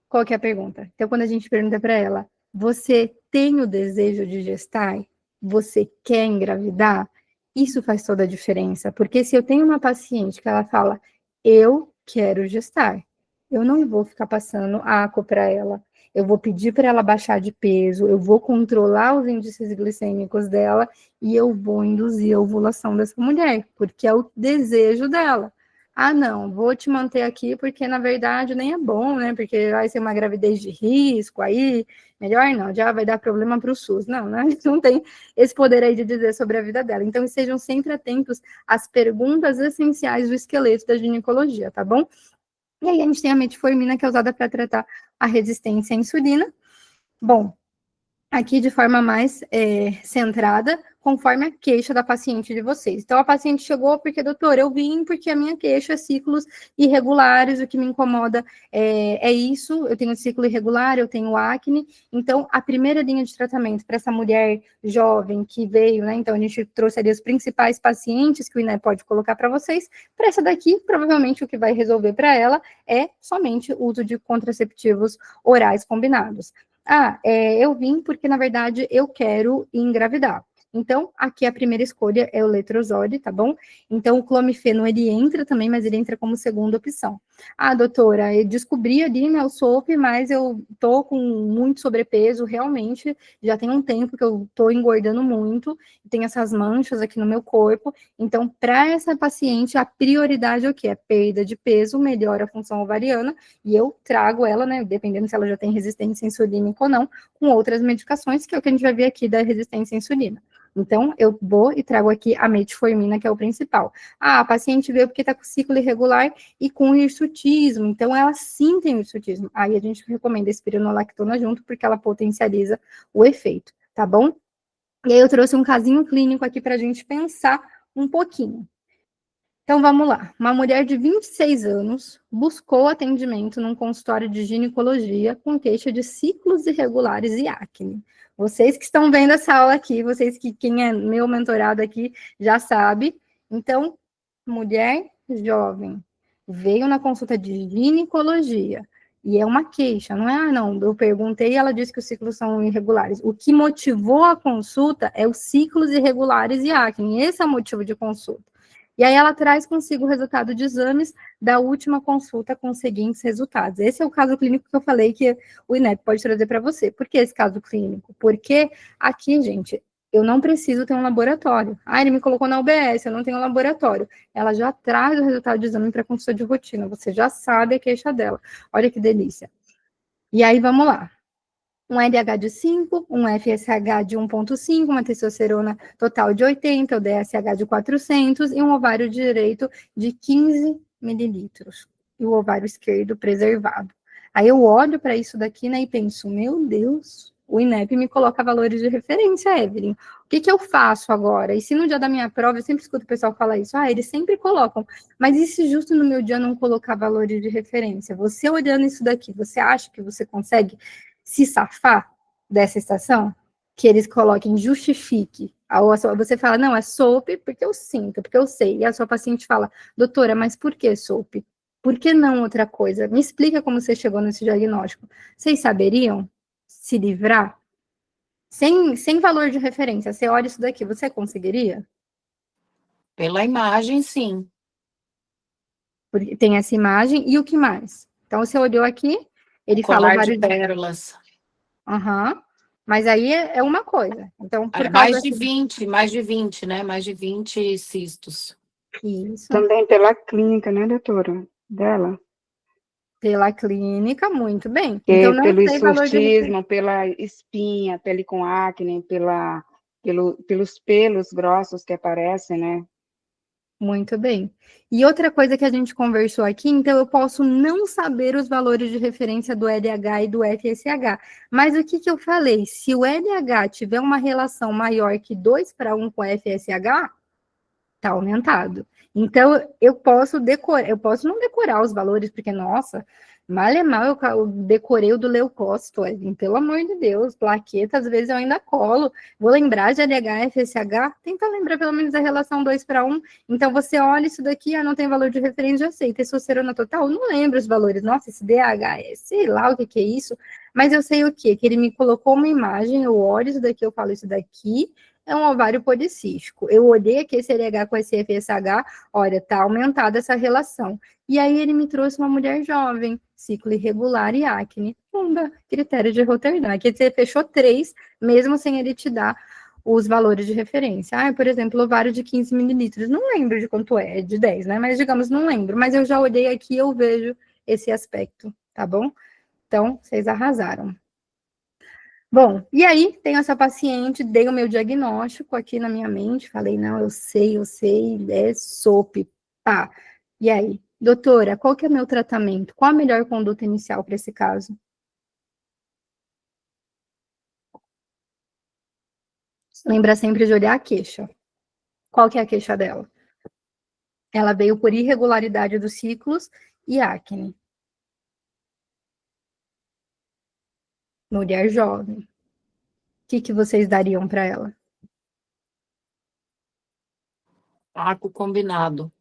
Qual que é a pergunta? Então, quando a gente pergunta para ela, você tem o desejo de gestar? Você quer engravidar? Isso faz toda a diferença, porque se eu tenho uma paciente que ela fala, eu quero gestar, eu não vou ficar passando ACO para ela, eu vou pedir para ela baixar de peso, eu vou controlar os índices glicêmicos dela e eu vou induzir a ovulação dessa mulher, porque é o desejo dela. Não, vou te manter aqui porque, na verdade, nem é bom, né? Porque vai ser uma gravidez de risco, aí, melhor não, já vai dar problema para o SUS. Não, né? Não tem esse poder aí de dizer sobre a vida dela. Então, estejam sempre atentos às perguntas essenciais do esqueleto da ginecologia, tá bom? E aí, a gente tem a metformina, que é usada para tratar a resistência à insulina. Bom, aqui de forma mais centrada, conforme a queixa da paciente de vocês. Então, a paciente chegou porque, doutor, eu vim porque a minha queixa é ciclos irregulares, o que me incomoda é isso, eu tenho ciclo irregular, eu tenho acne. Então, a primeira linha de tratamento para essa mulher jovem que veio, né, então a gente trouxe ali os principais pacientes que o INE pode colocar para vocês. Para essa daqui, provavelmente o que vai resolver para ela é somente o uso de contraceptivos orais combinados. Eu vim porque, na verdade, eu quero engravidar. Então, aqui a primeira escolha é o letrozole, tá bom? Então, o clomifeno, ele entra também, mas ele entra como segunda opção. Doutora, eu descobri ali, né, o SOP, mas eu tô com muito sobrepeso, realmente, já tem um tempo que eu tô engordando muito, tem essas manchas aqui no meu corpo. Então, para essa paciente, a prioridade é o quê? É perda de peso, melhora a função ovariana, e eu trago ela, né, dependendo se ela já tem resistência insulínica ou não, com outras medicações, que é o que a gente vai ver aqui da resistência à insulina. Então, eu vou e trago aqui a metformina, que é o principal. A paciente veio porque está com ciclo irregular e com hirsutismo, então ela sim tem hirsutismo. Aí a gente recomenda a espironolactona junto, porque ela potencializa o efeito, tá bom? E aí eu trouxe um casinho clínico aqui para a gente pensar um pouquinho. Então, vamos lá. Uma mulher de 26 anos buscou atendimento num consultório de ginecologia com queixa de ciclos irregulares e acne. Vocês que estão vendo essa aula aqui, vocês que quem é meu mentorado aqui já sabe. Então, mulher jovem veio na consulta de ginecologia e é uma queixa, não é? Ah, não, eu perguntei e ela disse que os ciclos são irregulares. O que motivou a consulta é os ciclos irregulares e acne. Esse é o motivo de consulta. E aí ela traz consigo o resultado de exames da última consulta com os seguintes resultados. Esse é o caso clínico que eu falei que o INEP pode trazer para você. Por que esse caso clínico? Porque aqui, gente, eu não preciso ter um laboratório. Ah, ele me colocou na UBS, eu não tenho um laboratório. Ela já traz o resultado de exame para consulta de rotina, você já sabe a queixa dela. Olha que delícia. E aí, vamos lá. Um LH de 5, um FSH de 1,5, uma testosterona total de 80, o DSH de 400 e um ovário direito de 15 mililitros. E o ovário esquerdo preservado. Aí eu olho para isso daqui, né, e penso, meu Deus, o INEP me coloca valores de referência, Evelyn. O que que eu faço agora? E se no dia da minha prova, eu sempre escuto o pessoal falar isso, ah, eles sempre colocam, mas e se justo no meu dia não colocar valores de referência? Você olhando isso daqui, você acha que você consegue se safar dessa estação? Que eles coloquem justifique. Você fala, não, é SOP porque eu sinto, porque eu sei. E a sua paciente fala, doutora, mas por que SOP? Por que não outra coisa? Me explica como você chegou nesse diagnóstico. Vocês saberiam se livrar? Sem valor de referência. Você olha isso daqui, você conseguiria? Pela imagem, sim. Porque tem essa imagem e o que mais? Então, você olhou aqui, ele fala Colar de vários. pérolas. Aham. Mas aí é uma coisa. Então, por Mais causa de 20, né? Mais de 20 cistos. isso, Também pela clínica, né, doutora? Dela. pela clínica, muito bem. Então, Que não pelo sei valor de referência. hirsutismo, pela espinha, pele com acne, pelos pelos grossos que aparecem, né? Muito bem. E outra coisa que a gente conversou aqui, então eu posso não saber os valores de referência do LH e do FSH. Mas o que que eu falei? Se o LH tiver uma relação maior que 2:1 com o FSH, tá aumentado. Então, eu posso decorar, eu posso não decorar os valores, porque, nossa, mal é mal, eu decorei o do Leucócito, pelo amor de Deus, plaqueta, às vezes eu ainda colo, vou lembrar de LH, FSH, tenta lembrar pelo menos a relação 2:1, então você olha isso daqui, não tem valor de referência, já sei, testosterona total, não lembro os valores, nossa, esse DH, sei lá o que que é isso, mas eu sei o quê? Que ele me colocou uma imagem, eu olho isso daqui, eu falo isso daqui, é um ovário policístico. Eu olhei aqui esse LH com esse FSH, olha, tá aumentada essa relação. E aí ele me trouxe uma mulher jovem, ciclo irregular e acne. Pumba, critério de Rotterdam. Aqui você fechou 3, mesmo sem ele te dar os valores de referência. Ah, por exemplo, ovário de 15 mililitros. Não lembro de quanto é de 10, né? Mas digamos, não lembro. Mas eu já olhei aqui e eu vejo esse aspecto, tá bom? Então, vocês arrasaram. Bom, e aí tenho essa paciente, dei o meu diagnóstico aqui na minha mente, falei, não, eu sei, é SOP, tá. E aí, doutora, qual que é o meu tratamento? Qual a melhor conduta inicial para esse caso? Lembra sempre de olhar a queixa. Qual que é a queixa dela? Ela veio por irregularidade dos ciclos e acne. Mulher jovem. O que vocês dariam para ela? Arco combinado.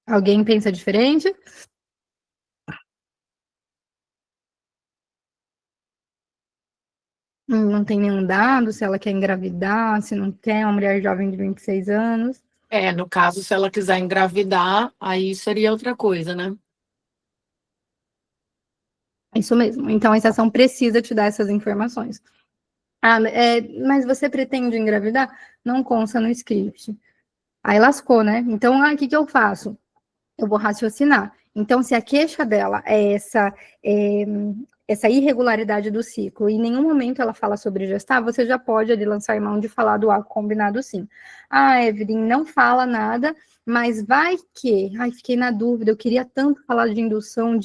Alguém pensa diferente? Não tem nenhum dado, se ela quer engravidar, se não quer, uma mulher jovem de 26 anos. No caso, se ela quiser engravidar, aí seria outra coisa, né? Isso mesmo. Então, a estação precisa te dar essas informações. Ah, mas você pretende engravidar? Não consta no script. Aí lascou, né? Então, o que eu faço? Eu vou raciocinar. Então, se a queixa dela é essa irregularidade do ciclo, e em nenhum momento ela fala sobre gestar, você já pode ali lançar mão de falar do arco combinado sim. Ah, Evelyn, não fala nada mas vai que, ai, fiquei na dúvida, eu queria tanto falar de indução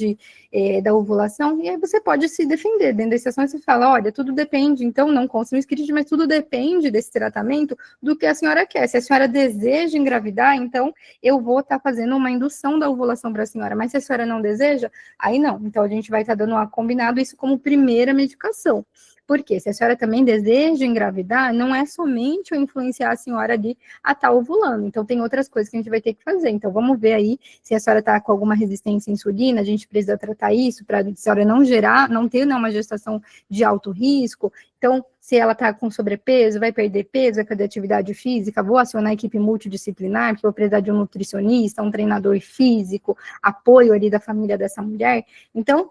da ovulação, e aí você pode se defender dentro da sessão, você fala, olha, tudo depende, então não consta no script, mas tudo depende desse tratamento do que a senhora quer. Se a senhora deseja engravidar, então eu vou estar fazendo uma indução da ovulação para a senhora, mas se a senhora não deseja, aí não. Então a gente vai estar dando combinado isso como primeira medicação. Porque se a senhora também deseja engravidar, não é somente eu influenciar a senhora ali a estar ovulando. Então, tem outras coisas que a gente vai ter que fazer. Então, vamos ver aí se a senhora está com alguma resistência à insulina, a gente precisa tratar isso para a senhora não gerar, não ter uma gestação de alto risco. Então, se ela está com sobrepeso, vai perder peso, vai perder atividade física, vou acionar a equipe multidisciplinar, porque vou precisar de um nutricionista, um treinador físico, apoio ali da família dessa mulher. Então,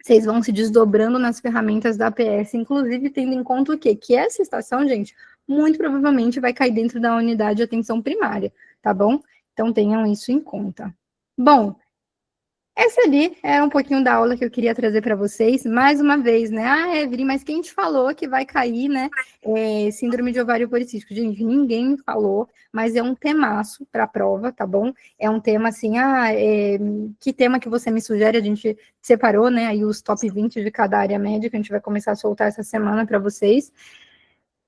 vocês vão se desdobrando nas ferramentas da APS, inclusive tendo em conta o quê? Que essa estação, gente, muito provavelmente vai cair dentro da unidade de atenção primária, tá bom? Então, tenham isso em conta. Bom, essa ali era um pouquinho da aula que eu queria trazer para vocês, mais uma vez, né? Ah, Evelyn, mas quem te falou que vai cair, né? Síndrome de ovário policístico? Gente, ninguém falou, mas é um temaço para a prova, tá bom? É um tema assim, que tema que você me sugere? A gente separou, né? Aí os top 20 de cada área médica, a gente vai começar a soltar essa semana para vocês.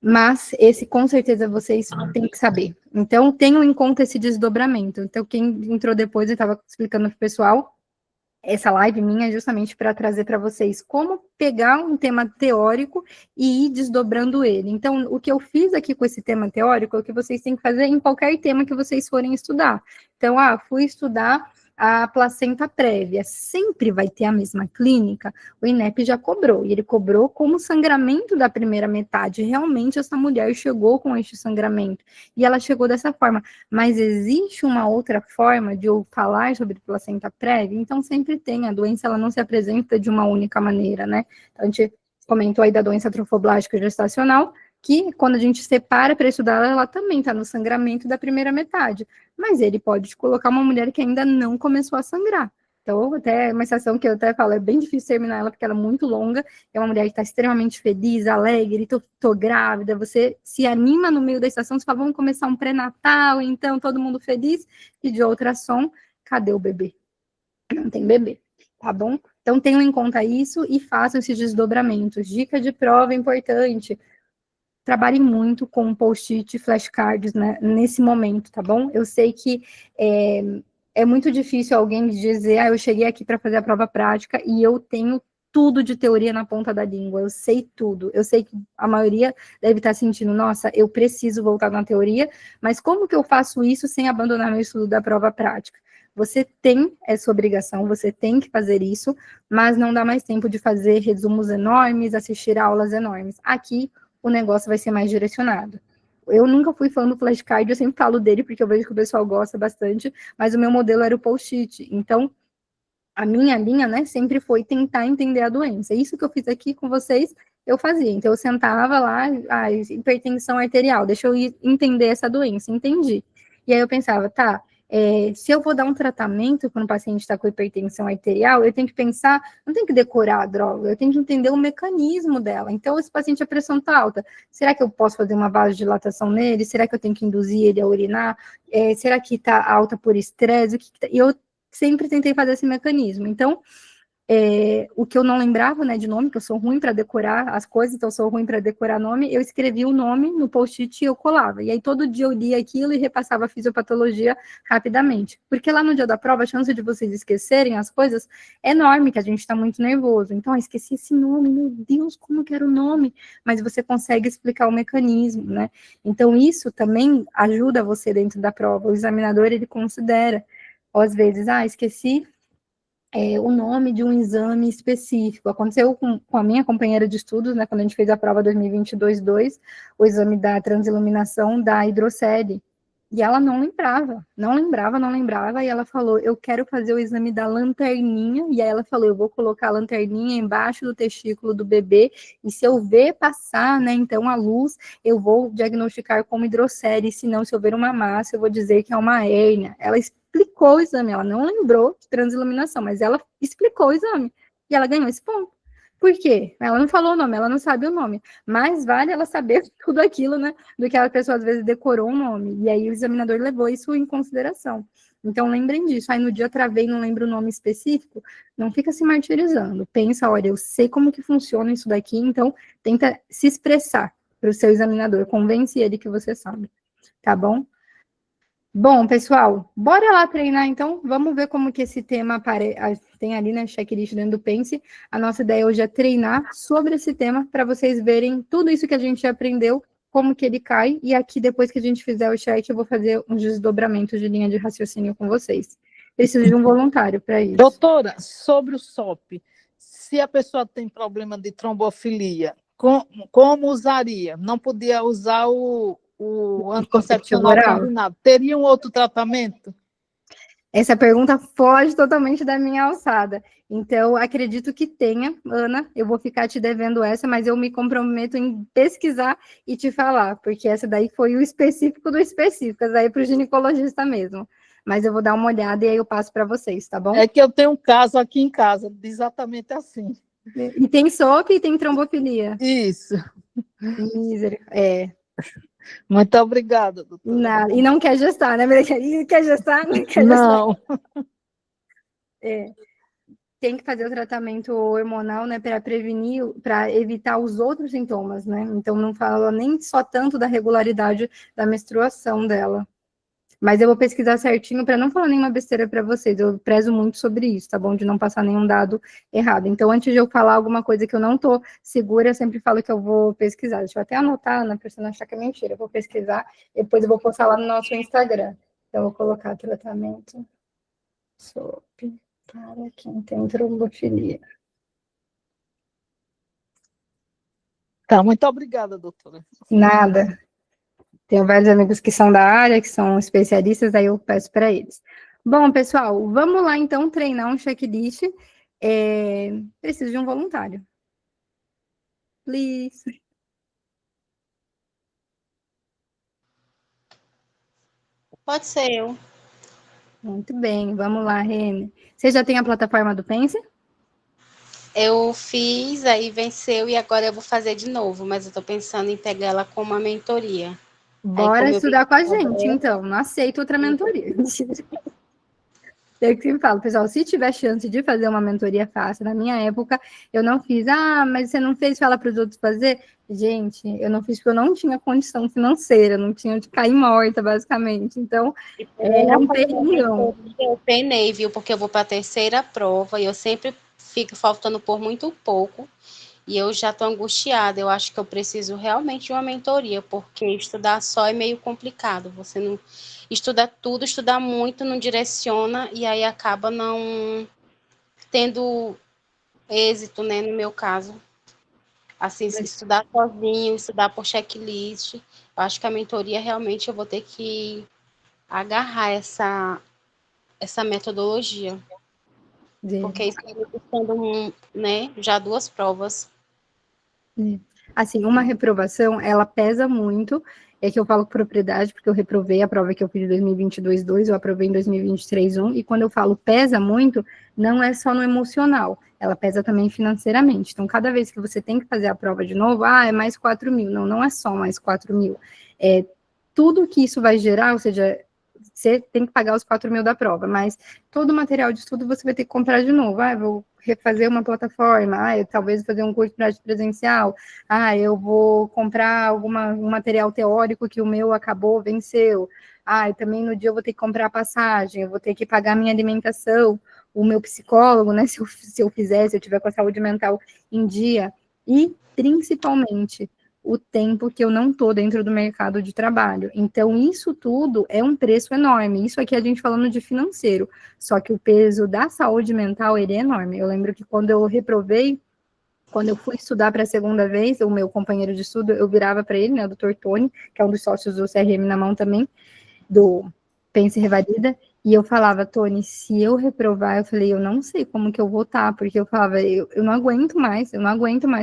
Mas esse, com certeza, vocês têm que saber. Então, tenham em conta esse desdobramento. Então, quem entrou depois, eu estava explicando para o pessoal, essa live minha é justamente para trazer para vocês como pegar um tema teórico e ir desdobrando ele. Então, o que eu fiz aqui com esse tema teórico é o que vocês têm que fazer em qualquer tema que vocês forem estudar. Então, fui estudar a placenta prévia, sempre vai ter a mesma clínica, o INEP já cobrou, e ele cobrou como sangramento da primeira metade, realmente essa mulher chegou com este sangramento, e ela chegou dessa forma, mas existe uma outra forma de eu falar sobre placenta prévia? Então sempre tem, a doença ela não se apresenta de uma única maneira, né? Então, a gente comentou aí da doença trofoblástica gestacional, que quando a gente separa para estudar, ela também está no sangramento da primeira metade, mas ele pode colocar uma mulher que ainda não começou a sangrar. Então, até uma estação que eu até falo, é bem difícil terminar ela, porque ela é muito longa, é uma mulher que está extremamente feliz, alegre, tô grávida, você se anima no meio da estação, você fala, vamos começar um pré-natal, então, todo mundo feliz, e de ultrassom, cadê o bebê? Não tem bebê, tá bom? Então, tenham em conta isso e façam esses desdobramentos. Dica de prova importante, trabalhem muito com post-it e flashcards, né, nesse momento, tá bom? Eu sei que é muito difícil alguém dizer, eu cheguei aqui para fazer a prova prática e eu tenho tudo de teoria na ponta da língua, eu sei tudo. Eu sei que a maioria deve estar sentindo, nossa, eu preciso voltar na teoria, mas como que eu faço isso sem abandonar meu estudo da prova prática? Você tem essa obrigação, você tem que fazer isso, mas não dá mais tempo de fazer resumos enormes, assistir aulas enormes. Aqui, o negócio vai ser mais direcionado. Eu nunca fui fã do flashcard, eu sempre falo dele, porque eu vejo que o pessoal gosta bastante, mas o meu modelo era o post-it. Então, a minha linha, né, sempre foi tentar entender a doença. Isso que eu fiz aqui com vocês, eu fazia. Então, eu sentava lá, hipertensão arterial, deixa eu entender essa doença, entendi. E aí eu pensava, tá, se eu vou dar um tratamento quando o paciente está com hipertensão arterial, eu tenho que pensar, não tenho que decorar a droga, eu tenho que entender o mecanismo dela. Então, esse paciente, a pressão está alta, será que eu posso fazer uma vasodilatação nele? Será que eu tenho que induzir ele a urinar? Será que está alta por estresse? E eu sempre tentei fazer esse mecanismo. Então, o que eu não lembrava, né, de nome, que eu sou ruim para decorar as coisas, então eu sou ruim para decorar nome, eu escrevi o nome no post-it e eu colava. E aí todo dia eu lia aquilo e repassava a fisiopatologia rapidamente. Porque lá no dia da prova, a chance de vocês esquecerem as coisas é enorme, que a gente está muito nervoso. Então, esqueci esse nome, meu Deus, como que era o nome? Mas você consegue explicar o mecanismo, né? Então, isso também ajuda você dentro da prova. O examinador, ele considera, ou às vezes, esqueci o nome de um exame específico. Aconteceu com a minha companheira de estudos, né, quando a gente fez a prova 2022-2, o exame da transiluminação da hidrocele, e ela não lembrava, e ela falou, eu quero fazer o exame da lanterninha, e aí ela falou, eu vou colocar a lanterninha embaixo do testículo do bebê, e se eu ver passar, né, então a luz, eu vou diagnosticar como hidrocele, se não, se eu ver uma massa, eu vou dizer que é uma hérnia. Ela explicou o exame, ela não lembrou de transiluminação, mas ela explicou o exame, e ela ganhou esse ponto. Por quê? Ela não falou o nome, ela não sabe o nome. Mais vale ela saber tudo aquilo, né? Do que a pessoa, às vezes, decorou o nome. E aí o examinador levou isso em consideração. Então, lembrem disso. Aí no dia travei, não lembro o nome específico, não fica se martirizando. Pensa, olha, eu sei como que funciona isso daqui, então tenta se expressar para o seu examinador. Convence ele que você sabe. Tá bom? Bom, pessoal, bora lá treinar, então. Vamos ver como que esse tema tem ali, né, checklist dentro do Pense. A nossa ideia hoje é treinar sobre esse tema para vocês verem tudo isso que a gente aprendeu, como que ele cai. E aqui, depois que a gente fizer o check, eu vou fazer uns desdobramentos de linha de raciocínio com vocês. Preciso de um voluntário para isso. Doutora, sobre o SOP, se a pessoa tem problema de trombofilia, como usaria? Não podia usar o anticoncepcional oral. combinado. Teria um outro tratamento? Essa pergunta foge totalmente da minha alçada. Então, acredito que tenha, Ana. Eu vou ficar te devendo essa, mas eu me comprometo em pesquisar e te falar, porque essa daí foi o específico do específico, essa daí é para o ginecologista mesmo. Mas eu vou dar uma olhada e aí eu passo para vocês, tá bom? É que eu tenho um caso aqui em casa, exatamente assim. E tem SOP e tem trombofilia. Isso. É. Muito obrigada, doutora. Nada. E não quer gestar, né? E quer gestar? Não quer gestar. Não. É. Tem que fazer o tratamento hormonal, né, para prevenir, para evitar os outros sintomas, né? Então não fala nem só tanto da regularidade da menstruação dela. Mas eu vou pesquisar certinho para não falar nenhuma besteira para vocês. Eu prezo muito sobre isso, tá bom? De não passar nenhum dado errado. Então, antes de eu falar alguma coisa que eu não tô segura, eu sempre falo que eu vou pesquisar. Deixa eu até anotar, na pessoa não achar que é mentira. Eu vou pesquisar, depois eu vou postar lá no nosso Instagram. Então, eu vou colocar tratamento SOP para quem tem trombofilia. Tá, muito obrigada, doutora. Nada. Tenho vários amigos que são da área, que são especialistas, aí eu peço para eles. Bom, pessoal, vamos lá então treinar um checklist. Preciso de um voluntário. Please. Pode ser eu. Muito bem, vamos lá, Rene. Você já tem a plataforma do Pense? Eu fiz, aí venceu e agora eu vou fazer de novo, mas eu tô pensando em pegar ela como uma mentoria. Bora estudar com a gente, então. Não aceito outra mentoria. Eu que falo, pessoal, se tiver chance de fazer uma mentoria fácil, na minha época, eu não fiz. Ah, mas você não fez, fala para os outros fazer? Gente, eu não fiz porque eu não tinha condição financeira, não tinha de cair morta, basicamente. Então, é um perigão. Eu penei, viu? Porque eu vou para a terceira prova e eu sempre fico faltando por muito pouco. E eu já estou angustiada. Eu acho que eu preciso realmente de uma mentoria, porque estudar só é meio complicado. Você não estuda tudo, estuda muito, não direciona e aí acaba não tendo êxito, né? No meu caso. Assim, estudar sozinho, estudar por checklist. Eu acho que a mentoria realmente eu vou ter que agarrar essa metodologia. Porque isso está me custando, né, já 2 provas. Assim, uma reprovação, ela pesa muito, é que eu falo com propriedade, porque eu reprovei a prova que eu fiz de 2022, 2, eu aprovei em 2023, 1, e quando eu falo pesa muito, não é só no emocional, ela pesa também financeiramente. Então, cada vez que você tem que fazer a prova de novo, é mais 4 mil. Não, não é só mais 4 mil. É tudo que isso vai gerar, ou seja, você tem que pagar os 4 mil da prova, mas todo o material de estudo você vai ter que comprar de novo. Eu vou refazer uma plataforma, eu talvez fazer um curso presencial, eu vou comprar um material teórico que o meu acabou, venceu. E também no dia eu vou ter que comprar a passagem, eu vou ter que pagar a minha alimentação, o meu psicólogo, né, se eu tiver com a saúde mental em dia, e principalmente o tempo que eu não estou dentro do mercado de trabalho. Então, isso tudo é um preço enorme. Isso aqui a gente falando de financeiro. Só que o peso da saúde mental, ele é enorme. Eu lembro que quando eu reprovei, quando eu fui estudar para a segunda vez, o meu companheiro de estudo, eu virava para ele, né, o Dr. Tony, que é um dos sócios do CRM na mão também, do Pense e Revalida, e eu falava, Tony, se eu reprovar, eu falei, eu não sei como que eu vou estar, porque eu falava, eu não aguento mais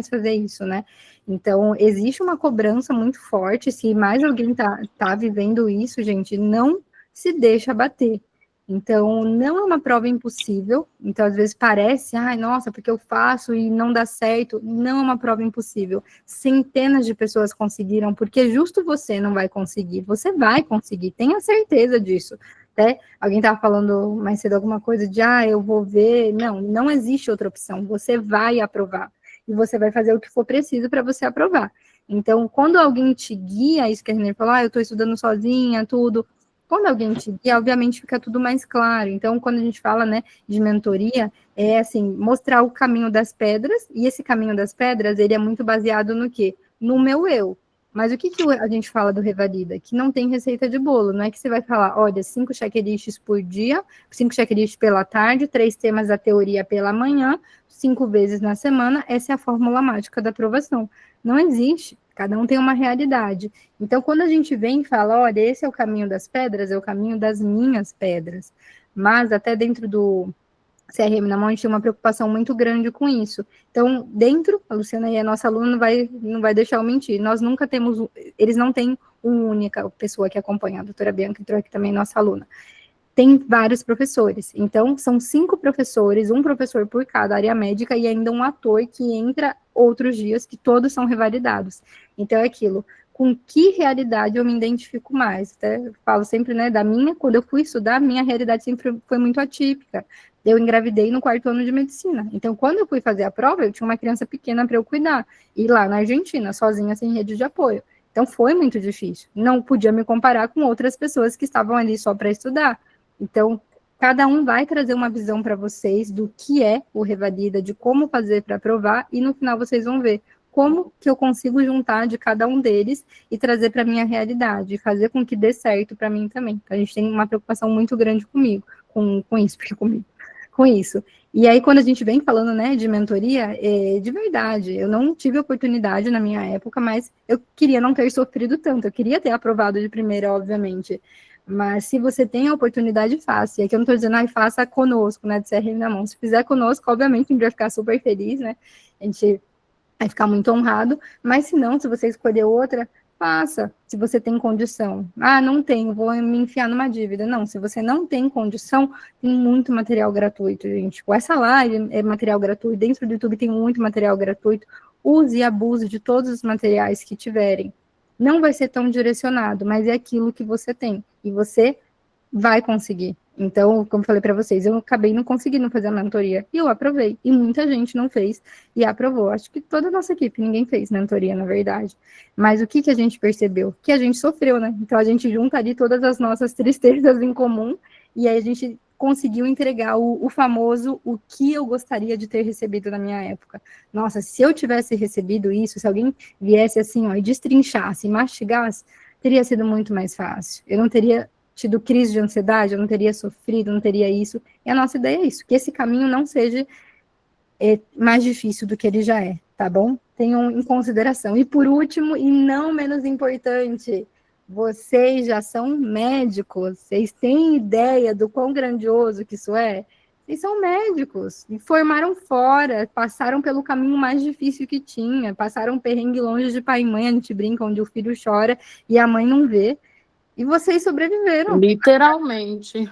fazer isso, né? Então, existe uma cobrança muito forte, se mais alguém tá vivendo isso, gente, não se deixa bater. Então, não é uma prova impossível. Então, às vezes parece, ai, nossa, porque eu faço e não dá certo. Não é uma prova impossível. Centenas de pessoas conseguiram, porque justo você não vai conseguir. Você vai conseguir, tenha certeza disso. Até alguém estava falando mais cedo alguma coisa de, eu vou ver. Não, não existe outra opção. Você vai aprovar. E você vai fazer o que for preciso para você aprovar. Então, quando alguém te guia, isso que a Renê falou, eu estou estudando sozinha, tudo. Quando alguém te guia, obviamente fica tudo mais claro. Então, quando a gente fala, né, de mentoria, é assim, mostrar o caminho das pedras, e esse caminho das pedras, ele é muito baseado no quê? No meu eu. Mas o que a gente fala do Revalida? Que não tem receita de bolo, não é que você vai falar, olha, 5 checklists por dia, 5 checklists pela tarde, 3 temas da teoria pela manhã, 5 vezes na semana, essa é a fórmula mágica da aprovação. Não existe, cada um tem uma realidade. Então, quando a gente vem e fala, olha, esse é o caminho das pedras, é o caminho das minhas pedras. Mas até dentro do CRM na mão, a gente tem uma preocupação muito grande com isso. Então, dentro, a Luciana aí é nossa aluna, não vai deixar eu mentir, nós nunca temos, eles não têm uma única pessoa que acompanha, a doutora Bianca entrou aqui também, nossa aluna. Tem vários professores, então são 5 professores, um professor por cada área médica e ainda um ator que entra outros dias, que todos são revalidados. Então é aquilo, com que realidade eu me identifico mais? Até falo sempre, né, da minha, quando eu fui estudar, minha realidade sempre foi muito atípica. Eu engravidei no 4º ano de medicina, então quando eu fui fazer a prova, eu tinha uma criança pequena para eu cuidar, e lá na Argentina, sozinha, sem rede de apoio. Então foi muito difícil, não podia me comparar com outras pessoas que estavam ali só para estudar. Então, cada um vai trazer uma visão para vocês do que é o Revalida, de como fazer para aprovar, e no final vocês vão ver como que eu consigo juntar de cada um deles e trazer para a minha realidade, fazer com que dê certo para mim também. A gente tem uma preocupação muito grande comigo, com isso, porque comigo, com isso. E aí, quando a gente vem falando, né, de mentoria, de verdade, eu não tive oportunidade na minha época, mas eu queria não ter sofrido tanto, eu queria ter aprovado de primeira, obviamente. Mas se você tem a oportunidade, faça. E aqui eu não estou dizendo, faça conosco, né, de CRM na mão. Se fizer conosco, obviamente, a gente vai ficar super feliz, né, a gente vai ficar muito honrado, mas se não, se você escolher outra, faça, se você tem condição. Não tenho, vou me enfiar numa dívida. Não, se você não tem condição, tem muito material gratuito, gente. Essa live é material gratuito, dentro do YouTube tem muito material gratuito. Use e abuse de todos os materiais que tiverem. Não vai ser tão direcionado, mas é aquilo que você tem. E você vai conseguir. Então, como eu falei para vocês, eu acabei não conseguindo fazer a mentoria. E eu aprovei. E muita gente não fez e aprovou. Acho que toda a nossa equipe, ninguém fez mentoria, na verdade. Mas o que a gente percebeu? Que a gente sofreu, né? Então, a gente junta ali todas as nossas tristezas em comum. E aí a gente conseguiu entregar o famoso o que eu gostaria de ter recebido na minha época. Nossa, se eu tivesse recebido isso, se alguém viesse assim, e destrinchasse, mastigasse, teria sido muito mais fácil. Eu não teria tido crise de ansiedade, eu não teria sofrido, não teria isso. E a nossa ideia é isso, que esse caminho não seja mais difícil do que ele já é, tá bom? Tenham em consideração. E por último, e não menos importante, vocês já são médicos, vocês têm ideia do quão grandioso que isso é? Vocês são médicos, e formaram fora, passaram pelo caminho mais difícil que tinha, passaram perrengue longe de pai e mãe, a gente brinca, onde o filho chora e a mãe não vê, e vocês sobreviveram. Literalmente.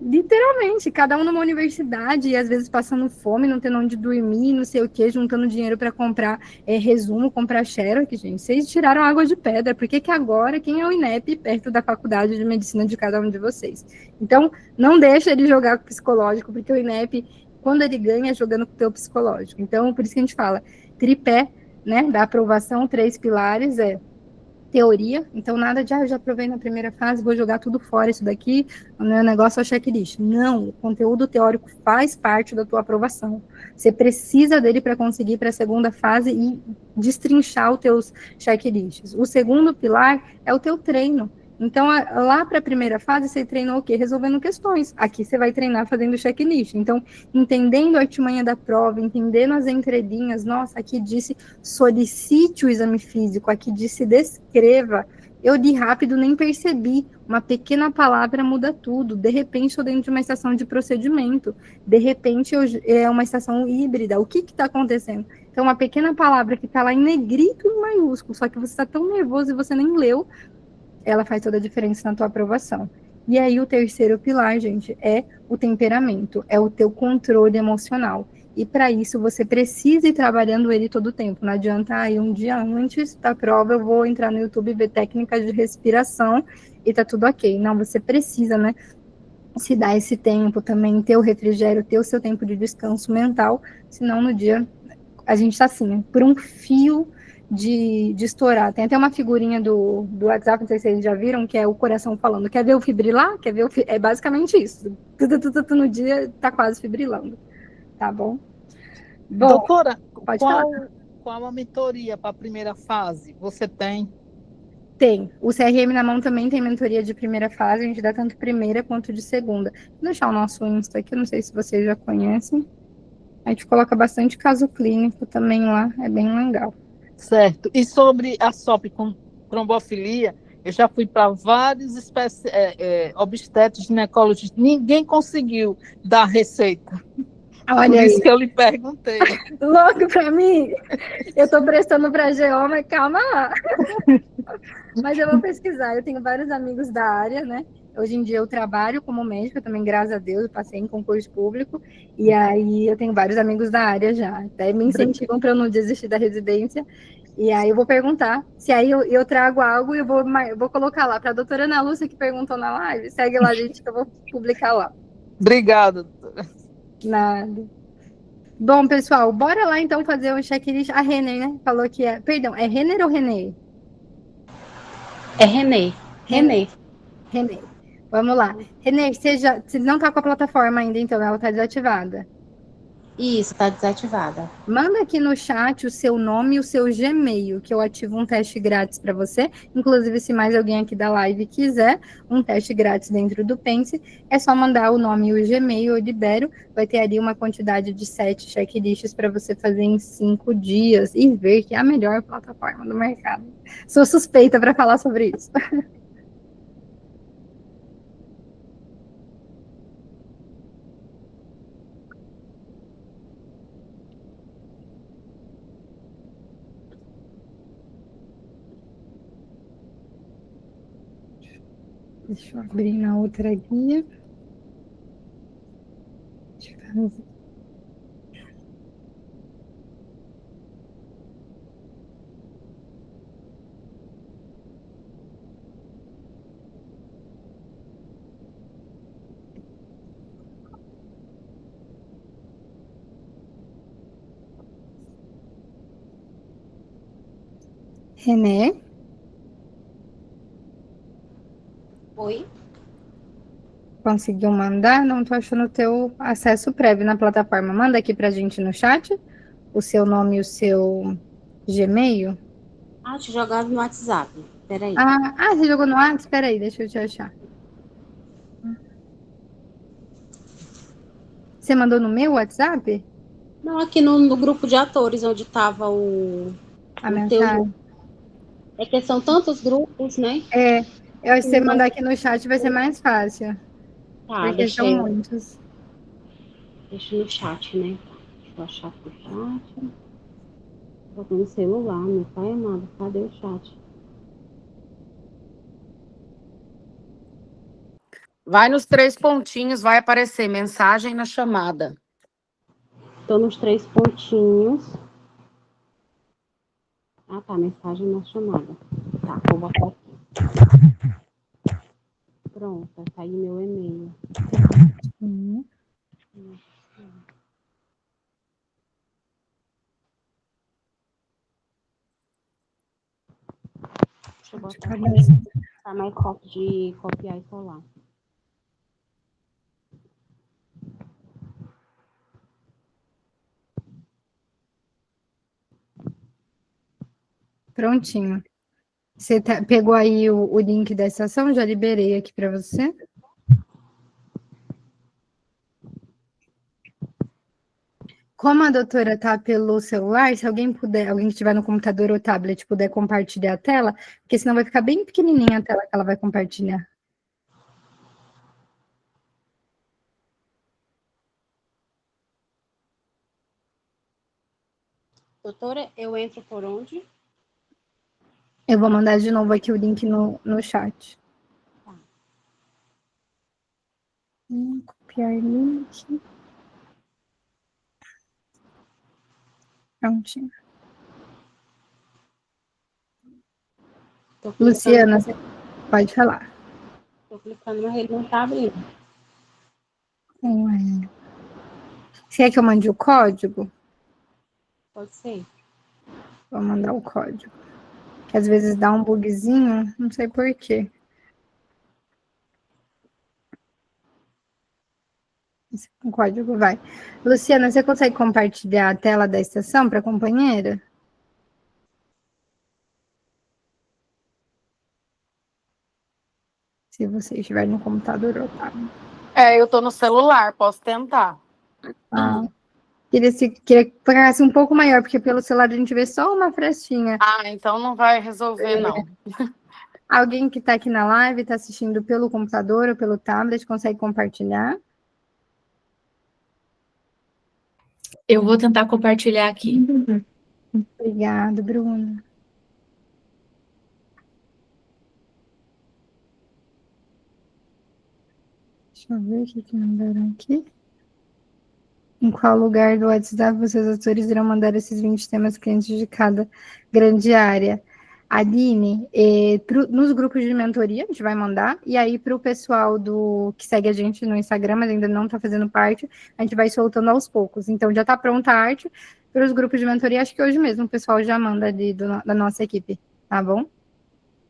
Literalmente, cada um numa universidade, e às vezes passando fome, não tendo onde dormir, não sei o quê, juntando dinheiro para comprar resumo, comprar xerox, gente. Vocês tiraram água de pedra, por que agora quem é o INEP perto da faculdade de medicina de cada um de vocês? Então, não deixa ele jogar com o psicológico, porque o INEP, quando ele ganha, é jogando com o teu psicológico. Então, por isso que a gente fala, tripé, né, da aprovação, 3 pilares, teoria, então nada de, eu já aprovei na primeira fase, vou jogar tudo fora isso daqui, o meu negócio é o checklist. Não, o conteúdo teórico faz parte da tua aprovação. Você precisa dele para conseguir para a segunda fase e destrinchar os teus checklists. O segundo pilar é o teu treino. Então, lá para a primeira fase, você treinou o quê? Resolvendo questões. Aqui você vai treinar fazendo checklist. Então, entendendo a artimanha da prova, entendendo as entrelinhas, nossa, aqui disse solicite o exame físico, aqui disse descreva. Eu li rápido, nem percebi. Uma pequena palavra muda tudo. De repente, estou dentro de uma estação de procedimento. De repente, é uma estação híbrida. O que está acontecendo? Então, uma pequena palavra que está lá em negrito e maiúsculo, só que você está tão nervoso e você nem leu, ela faz toda a diferença na tua aprovação. E aí o terceiro pilar, gente, é o temperamento, é o teu controle emocional. E para isso você precisa ir trabalhando ele todo o tempo. Não adianta aí um dia antes da prova eu vou entrar no YouTube e ver técnicas de respiração e tá tudo ok. Não, você precisa, né, se dar esse tempo também, ter o refrigério, ter o seu tempo de descanso mental, senão no dia a gente tá assim, por um fio de estourar. Tem até uma figurinha do WhatsApp, não sei se vocês já viram, que é o coração falando, quer ver o fibrilar? Quer ver é basicamente isso. Tudo no dia tá quase fibrilando, tá bom? Bom, Doutora, pode falar. qual a mentoria para a primeira fase você tem? Tem. O CRM na mão também tem mentoria de primeira fase, a gente dá tanto primeira quanto de segunda. Vou deixar o nosso Insta aqui, não sei se vocês já conhecem. A gente coloca bastante caso clínico também lá, é bem legal. Certo. E sobre a SOP com trombofilia, eu já fui para vários obstetras, ginecologistas, ninguém conseguiu dar receita. Olha Por aí, isso que eu lhe perguntei. louco pra mim. Eu tô prestando pra GO, mas calma lá. Mas eu vou pesquisar. Eu tenho vários amigos da área, né? Hoje em dia eu trabalho como médica também, graças a Deus, eu passei em concurso público. E aí eu tenho vários amigos da área já. Até me incentivam para eu não desistir da residência. E aí eu vou perguntar. Se aí eu trago algo, eu vou colocar lá. Para a doutora Ana Lúcia, que perguntou na live, segue lá, gente, que eu vou publicar lá. Obrigada, doutora. Nada. Bom, pessoal, bora lá então fazer um checklist. A Renner, né? Falou que é. Perdão, é Renner ou Renê? É Renê. Renê. Renê. Vamos lá. Renê, você não tá com a plataforma ainda, então ela tá desativada. Isso, tá desativada. Manda aqui no chat o seu nome e o seu Gmail, que eu ativo um teste grátis para você. Inclusive, se mais alguém aqui da live quiser um teste grátis dentro do Pense, é só mandar o nome e o Gmail, eu libero. Vai ter ali uma quantidade de 7 checklists para você fazer em 5 dias e ver que é a melhor plataforma do mercado. Sou suspeita para falar sobre isso. Deixa eu abrir na outra guia. Renê, Oi? conseguiu mandar? Não tô achando o teu acesso prévio na plataforma. Manda aqui pra gente no chat o seu nome e o seu Gmail. Ah, tinha jogado no WhatsApp. Peraí. Você jogou no WhatsApp? Espera aí, deixa eu te achar. Você mandou no meu WhatsApp? Não, aqui no grupo de atores, onde estava A o mensagem? É que são tantos grupos, né? Eu acho que você mandar aqui no chat vai ser mais fácil, Tá, porque são muitos. deixa no chat, né? Deixa eu achar aqui o chat. Vou no celular, meu pai amado. Cadê o chat? Vai nos 3 pontinhos, vai aparecer mensagem na chamada. Tô nos 3 pontinhos. Ah, tá, mensagem na chamada. Tá, vou botar aqui. Pronto, tá aí meu e-mail. Deixa eu botar aqui. Tá mais fácil de copiar e colar. Prontinho. Você pegou aí o link dessa ação? Já liberei aqui para você. Como a doutora tá pelo celular, se alguém puder, alguém que estiver no computador ou tablet puder compartilhar a tela, porque senão vai ficar bem pequenininha a tela que ela vai compartilhar. Doutora, eu entro por onde? Eu vou mandar de novo aqui o link no chat. Copiar link. Prontinho. Tô clicando, Luciana, você pode falar. tô clicando, mas ele não tá abrindo. Ué. Você quer que eu mande o código? Pode ser. Vou mandar o código. Que às vezes dá um bugzinho, não sei por quê. O código vai. Luciana, você consegue compartilhar a tela da estação para a companheira? Se você estiver no computador ou tá. Eu tô no celular, posso tentar. Ah, queria que ficasse um pouco maior, porque pelo celular a gente vê só uma frestinha. Então não vai resolver, não. Alguém que está aqui na live, está assistindo pelo computador ou pelo tablet, consegue compartilhar? Eu vou tentar compartilhar aqui. Obrigada, Bruna. Deixa eu ver o que mandaram aqui. Em qual lugar do WhatsApp vocês, autores, irão mandar esses 20 temas clientes de cada grande área? Aline, nos grupos de mentoria, a gente vai mandar, e aí para o pessoal que segue a gente no Instagram, mas ainda não está fazendo parte, a gente vai soltando aos poucos. Então, já está pronta a arte para os grupos de mentoria, acho que hoje mesmo o pessoal já manda ali da nossa equipe, tá bom?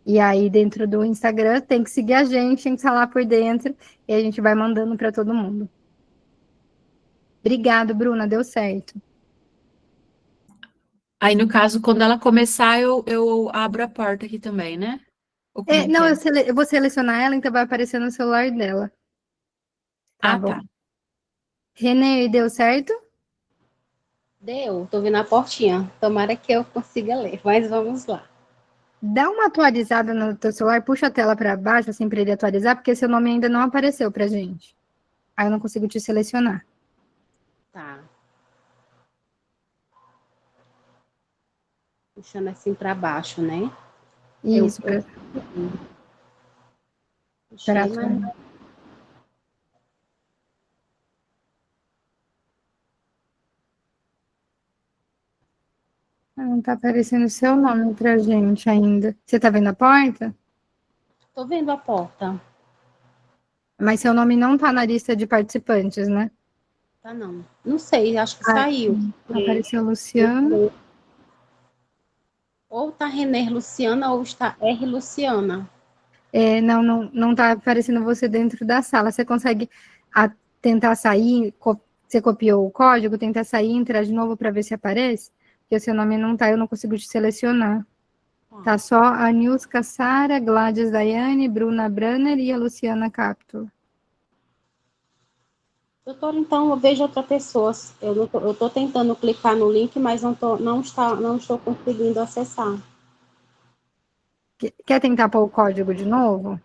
E aí, dentro do Instagram, tem que seguir a gente, tem que estar lá por dentro, e a gente vai mandando para todo mundo. Obrigada, Bruna, deu certo. Aí, no caso, quando ela começar, eu abro a porta aqui também, né? Ou como é que Não, é? eu vou selecionar ela, então vai aparecer no celular dela. Tá bom. Tá. Renê, deu certo? Deu, tô vendo a portinha. Tomara que eu consiga ler, mas vamos lá. Dá uma atualizada no teu celular, puxa a tela para baixo, assim, para ele atualizar, porque seu nome ainda não apareceu pra gente. Aí eu não consigo te selecionar. Tá. Puxando assim para baixo, né? Isso, Puxei, pra mas não tá aparecendo seu nome pra gente ainda. Você tá vendo a porta? tô vendo a porta. Mas seu nome não tá na lista de participantes, né? Tá não. Não sei, acho que saiu. Apareceu Luciano. Ou tá Renê Luciana ou está R Luciana. Não tá aparecendo você dentro da sala. Você consegue tentar sair, você copiou o código, tentar sair e entrar de novo para ver se aparece? Porque o seu nome não tá, eu não consigo te selecionar. Tá só a Nilska Sara, Gladys Daiane, Bruna Branner e a Luciana Capto. Doutor, então eu vejo outra pessoa. Eu tô tentando clicar no link, mas não estou conseguindo acessar. Quer tentar pôr o código de novo?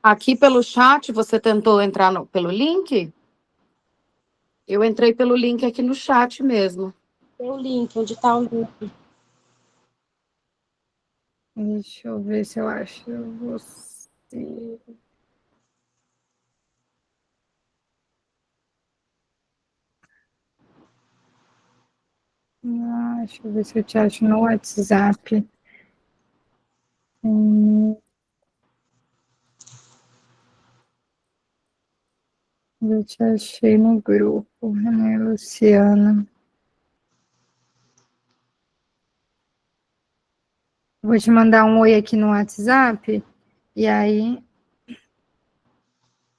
Aqui pelo chat, você tentou entrar pelo link? Eu entrei pelo link aqui no chat mesmo. Tem o link, onde está o link? Deixa eu ver se eu acho você. Deixa eu ver se eu te acho no WhatsApp. Eu te achei no grupo, né, Luciana? Vou te mandar um oi aqui no WhatsApp, e aí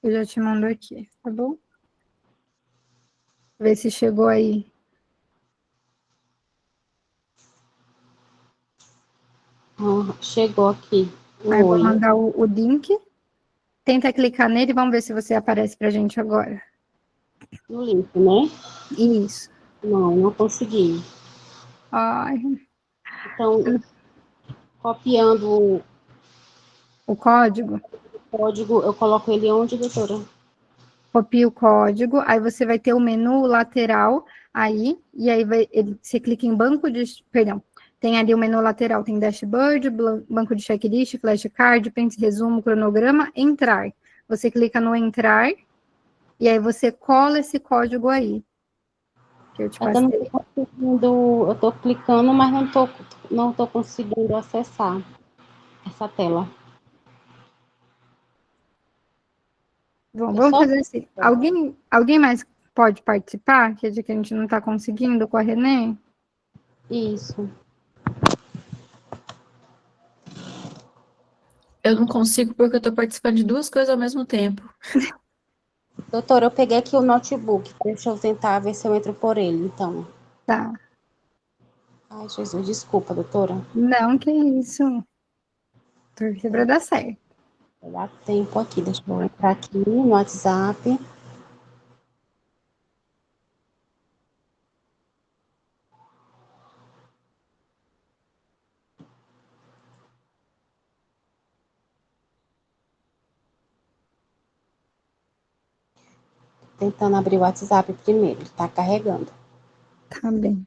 eu já te mando aqui, tá bom? Vê se chegou aí. Chegou aqui. Aí vou Oi. mandar o link. Tenta clicar nele e vamos ver se você aparece pra gente agora. No link, né? Isso. Não consegui. Ai, Então, copiando o código. o código, eu coloco ele onde, doutora? Copia o código, aí você vai ter o menu lateral aí, e aí você clica em perdão, tem ali o menu lateral, tem dashboard, banco de checklist, flashcard, pente resumo, cronograma, entrar. Você clica no entrar, e aí você cola esse código aí, que eu te Eu não passei. tô conseguindo, eu tô clicando, mas não tô conseguindo acessar essa tela. Bom, Eu vamos só fazer assim. Alguém mais pode participar? Que é de que a gente não está conseguindo com a Renê? isso. Eu não consigo porque eu tô participando de duas coisas ao mesmo tempo. Doutora, eu peguei aqui o notebook. Deixa eu tentar ver se eu entro por ele, então. Tá. Ai, Jesus, desculpa, doutora. Não, que isso. Torcer para dar certo. Vai dar tempo aqui. Deixa eu entrar aqui no WhatsApp. Tentando abrir o WhatsApp primeiro. Está carregando. Tá bem.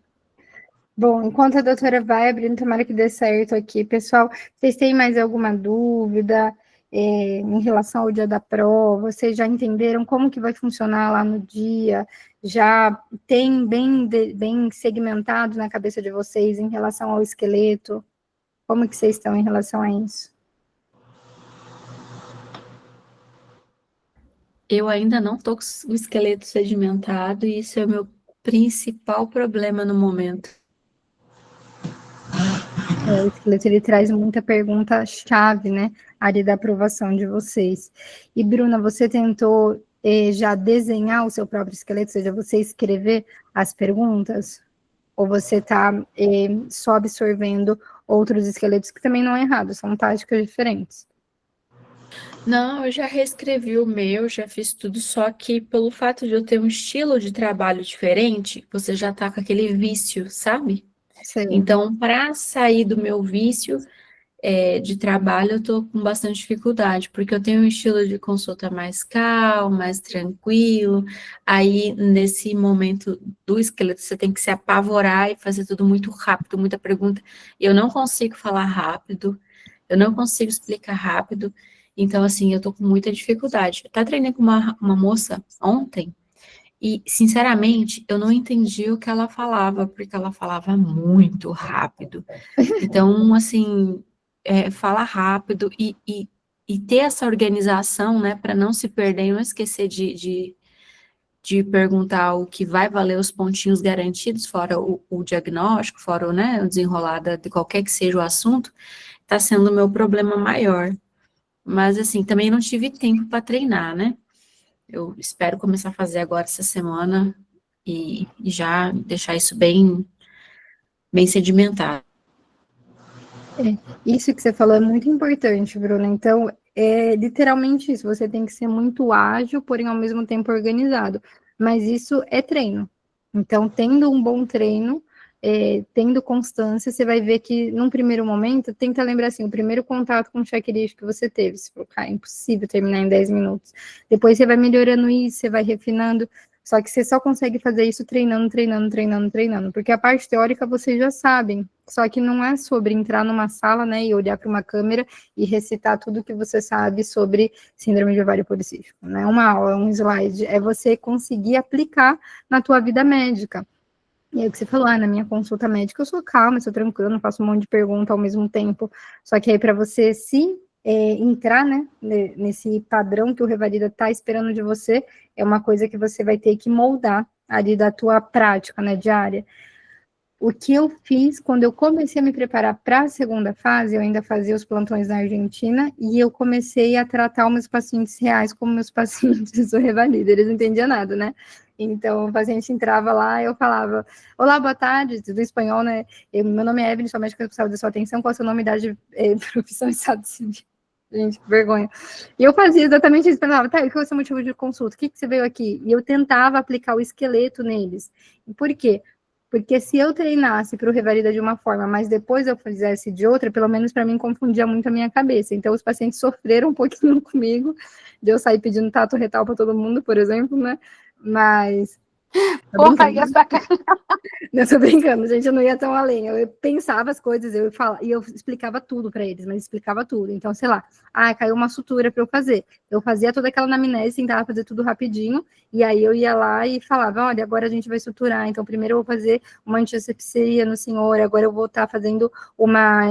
Bom, enquanto a doutora vai abrindo, tomara que dê certo aqui. Pessoal, vocês têm mais alguma dúvida em relação ao dia da prova? Vocês já entenderam como que vai funcionar lá no dia? Já tem bem segmentado na cabeça de vocês em relação ao esqueleto? Como que vocês estão em relação a isso? Eu ainda não tô com o esqueleto sedimentado e isso é o meu principal problema no momento. O esqueleto, ele traz muita pergunta-chave, né? Área da aprovação de vocês. E, Bruna, você tentou já desenhar o seu próprio esqueleto, ou seja, você escrever as perguntas? Ou você está só absorvendo outros esqueletos, que também não é errado, são táticas diferentes? Não, eu já reescrevi o meu, já fiz tudo, só que pelo fato de eu ter um estilo de trabalho diferente, você já tá com aquele vício, sabe? Sei. Então, para sair do meu vício de trabalho, eu tô com bastante dificuldade, porque eu tenho um estilo de consulta mais calmo, mais tranquilo. Aí, nesse momento do esqueleto, você tem que se apavorar e fazer tudo muito rápido, muita pergunta. Eu não consigo falar rápido, eu não consigo explicar rápido. Então, assim, eu tô com muita dificuldade. Eu tava treinando com uma moça ontem, e, sinceramente, eu não entendi o que ela falava, porque ela falava muito rápido. Então, assim, fala rápido e ter essa organização, né, para não se perder e não esquecer de perguntar o que vai valer os pontinhos garantidos, fora o diagnóstico, fora né, o desenrolada de qualquer que seja o assunto, está sendo o meu problema maior. Mas, assim, também não tive tempo para treinar, né? Eu espero começar a fazer agora essa semana e já deixar isso bem sedimentado. Isso que você falou é muito importante, Bruna. Então, é literalmente isso. Você tem que ser muito ágil, porém ao mesmo tempo organizado. Mas isso é treino. Então, tendo um bom treino, tendo constância, você vai ver que, num primeiro momento, tenta lembrar assim, o primeiro contato com o checklist que você teve. Você falou, cara, é impossível terminar em 10 minutos. Depois você vai melhorando isso, você vai refinando. Só que você só consegue fazer isso treinando, porque a parte teórica vocês já sabem. Só que não é sobre entrar numa sala, né, e olhar para uma câmera e recitar tudo que você sabe sobre síndrome de ovário policístico. Não é uma aula, é um slide, é você conseguir aplicar na tua vida médica. E aí o que você falou, na minha consulta médica eu sou calma, eu sou tranquila, não faço um monte de pergunta ao mesmo tempo. Só que aí para você entrar, né, nesse padrão que o Revalida está esperando de você, é uma coisa que você vai ter que moldar ali da tua prática, né, diária. O que eu fiz quando eu comecei a me preparar para a segunda fase, eu ainda fazia os plantões na Argentina, e eu comecei a tratar os meus pacientes reais como meus pacientes do Revalida, eles não entendiam nada, né? Então, o paciente entrava lá, eu falava, olá, boa tarde, tudo em espanhol, né? Meu nome é Evelyn, sou médica responsável da sua atenção, qual é o seu nome, idade, profissão e estado civil? Gente, que vergonha. E eu fazia exatamente isso, falava, tá, e qual é o seu motivo de consulta? O que você veio aqui? E eu tentava aplicar o esqueleto neles. Por quê? Porque se eu treinasse para o Revalida de uma forma, mas depois eu fizesse de outra, pelo menos para mim confundia muito a minha cabeça. Então, os pacientes sofreram um pouquinho comigo, de eu sair pedindo tato retal para todo mundo, por exemplo, né? Mas Tô Porra, brincando. ia sacar. Não, tô brincando, gente, eu não ia tão além. Eu pensava as coisas, eu falava, e eu explicava tudo para eles, mas explicava tudo. Então, sei lá, caiu uma sutura para eu fazer. Eu fazia toda aquela anamnese, tentava fazer tudo rapidinho, e aí eu ia lá e falava, olha, agora a gente vai suturar, então primeiro eu vou fazer uma antiasepsia no senhor, agora eu vou estar fazendo uma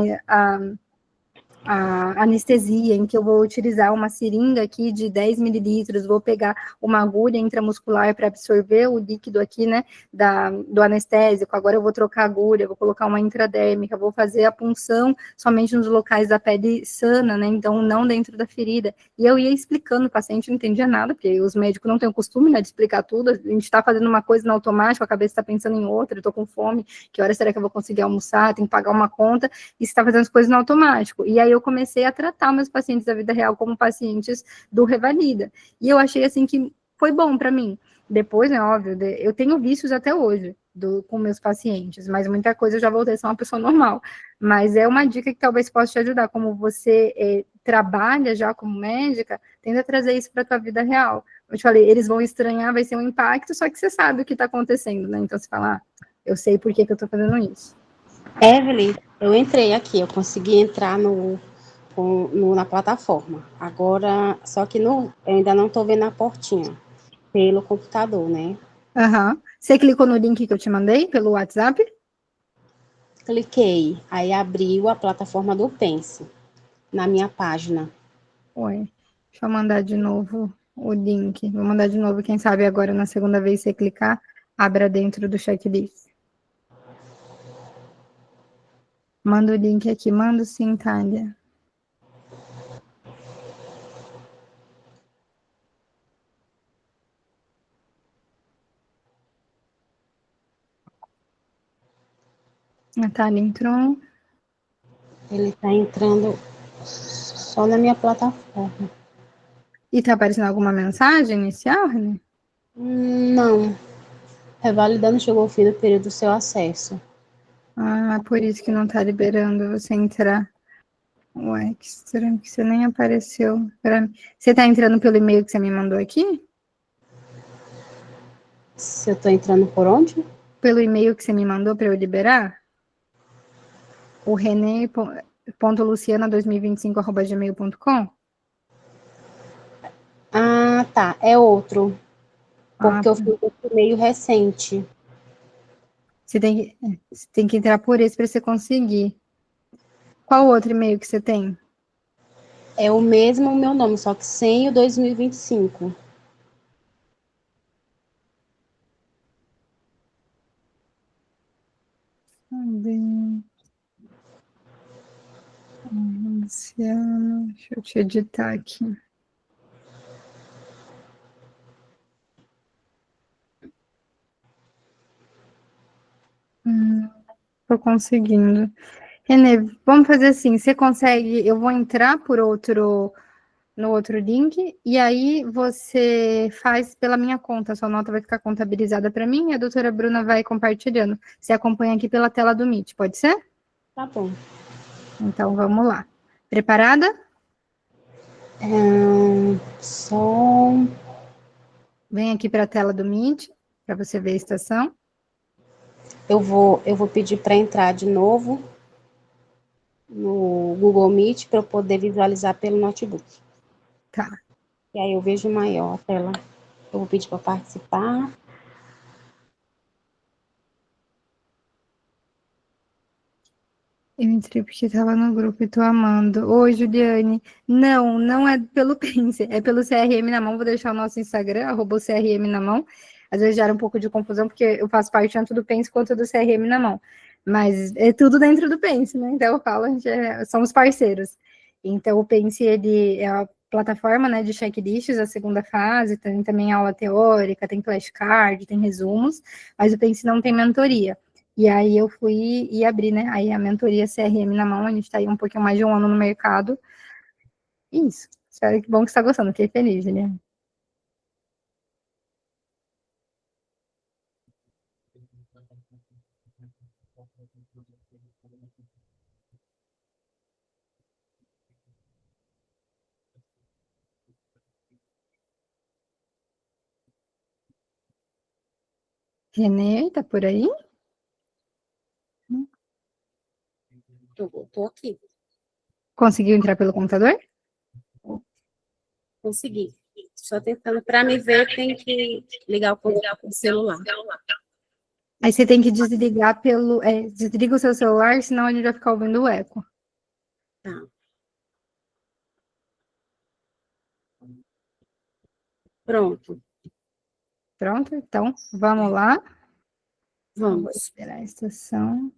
a anestesia, em que eu vou utilizar uma seringa aqui de 10 mililitros, vou pegar uma agulha intramuscular para absorver o líquido aqui, né, do anestésico, agora eu vou trocar a agulha, vou colocar uma intradérmica, vou fazer a punção somente nos locais da pele sana, né, então não dentro da ferida. E eu ia explicando, o paciente não entendia nada, porque os médicos não têm o costume, né, de explicar tudo, a gente está fazendo uma coisa no automático, a cabeça está pensando em outra, eu estou com fome, que hora será que eu vou conseguir almoçar, tem que pagar uma conta, e está fazendo as coisas no automático. E aí eu comecei a tratar meus pacientes da vida real como pacientes do Revalida. E eu achei assim que foi bom para mim. Depois, né, óbvio, eu tenho vícios até hoje com meus pacientes, mas muita coisa eu já voltei a ser uma pessoa normal. Mas é uma dica que talvez possa te ajudar, como você trabalha já como médica, tenta trazer isso para a tua vida real. Eu te falei, eles vão estranhar, vai ser um impacto, só que você sabe o que está acontecendo, né? Então você fala, eu sei por que eu estou fazendo isso. Evelyn, eu entrei aqui, eu consegui entrar na plataforma. Agora, só que eu ainda não estou vendo a portinha pelo computador, né? Aham. Você clicou no link que eu te mandei pelo WhatsApp? Cliquei, aí abriu a plataforma do Pense na minha página. Oi. Deixa eu mandar de novo o link. Vou mandar de novo, quem sabe agora na segunda vez você clicar, abra dentro do checklist. Manda o link aqui, manda sim, Thalia. A Thalia entrou. Ele está entrando só na minha plataforma. E tá aparecendo alguma mensagem inicial, René? Não. Revalidando chegou ao fim do período do seu acesso. Por isso que não tá liberando você entrar. Ué, que estranho que você nem apareceu pra mim. Você tá entrando pelo e-mail que você me mandou aqui? Se eu estou entrando por onde? Pelo e-mail que você me mandou para eu liberar? O rené.luciana2025@gmail.com? Ah, tá. É outro. Ah, Porque eu fiz esse meio recente. você tem que entrar por esse para você conseguir. Qual outro e-mail que você tem? É o mesmo meu nome, só que sem o 2025. Cadê? Luciano, deixa eu te editar aqui. Tô conseguindo. Renê, vamos fazer assim, você consegue, eu vou entrar no outro link, e aí você faz pela minha conta, sua nota vai ficar contabilizada para mim, e a doutora Bruna vai compartilhando. Você acompanha aqui pela tela do Meet, pode ser? Tá bom. Então vamos lá. Preparada? Só. Vem aqui para a tela do Meet, para você ver a estação. Eu vou pedir para entrar de novo no Google Meet para eu poder visualizar pelo notebook. Tá. E aí eu vejo maior a tela. Eu vou pedir para participar. Eu entrei porque estava no grupo e tô amando. Oi, Juliane. Não, não é pelo Pense, é pelo CRM na mão. Vou deixar o nosso Instagram, @CRM na mão. Às vezes gera um pouco de confusão, porque eu faço parte tanto do Pense quanto do CRM na mão. Mas é tudo dentro do Pense, né? Então eu falo, a gente somos parceiros. Então o Pense, ele é a plataforma, né, de checklists, a segunda fase, tem também aula teórica, tem flashcard, tem resumos, mas o Pense não tem mentoria. E aí eu fui e abri, né? Aí a mentoria CRM na mão, a gente está aí um pouquinho mais de um ano no mercado. Isso. Espero que bom que você está gostando, fiquei feliz, né? Renê, tá por aí? Tô aqui. Conseguiu entrar pelo computador? Consegui. Só tentando. Para me ver, tem que ligar o celular. Aí você tem que desligar desliga o seu celular, senão a gente vai ficar ouvindo o eco. Tá. Pronto. Pronto? Então, vamos lá. Eu vou Vamos. esperar a estação.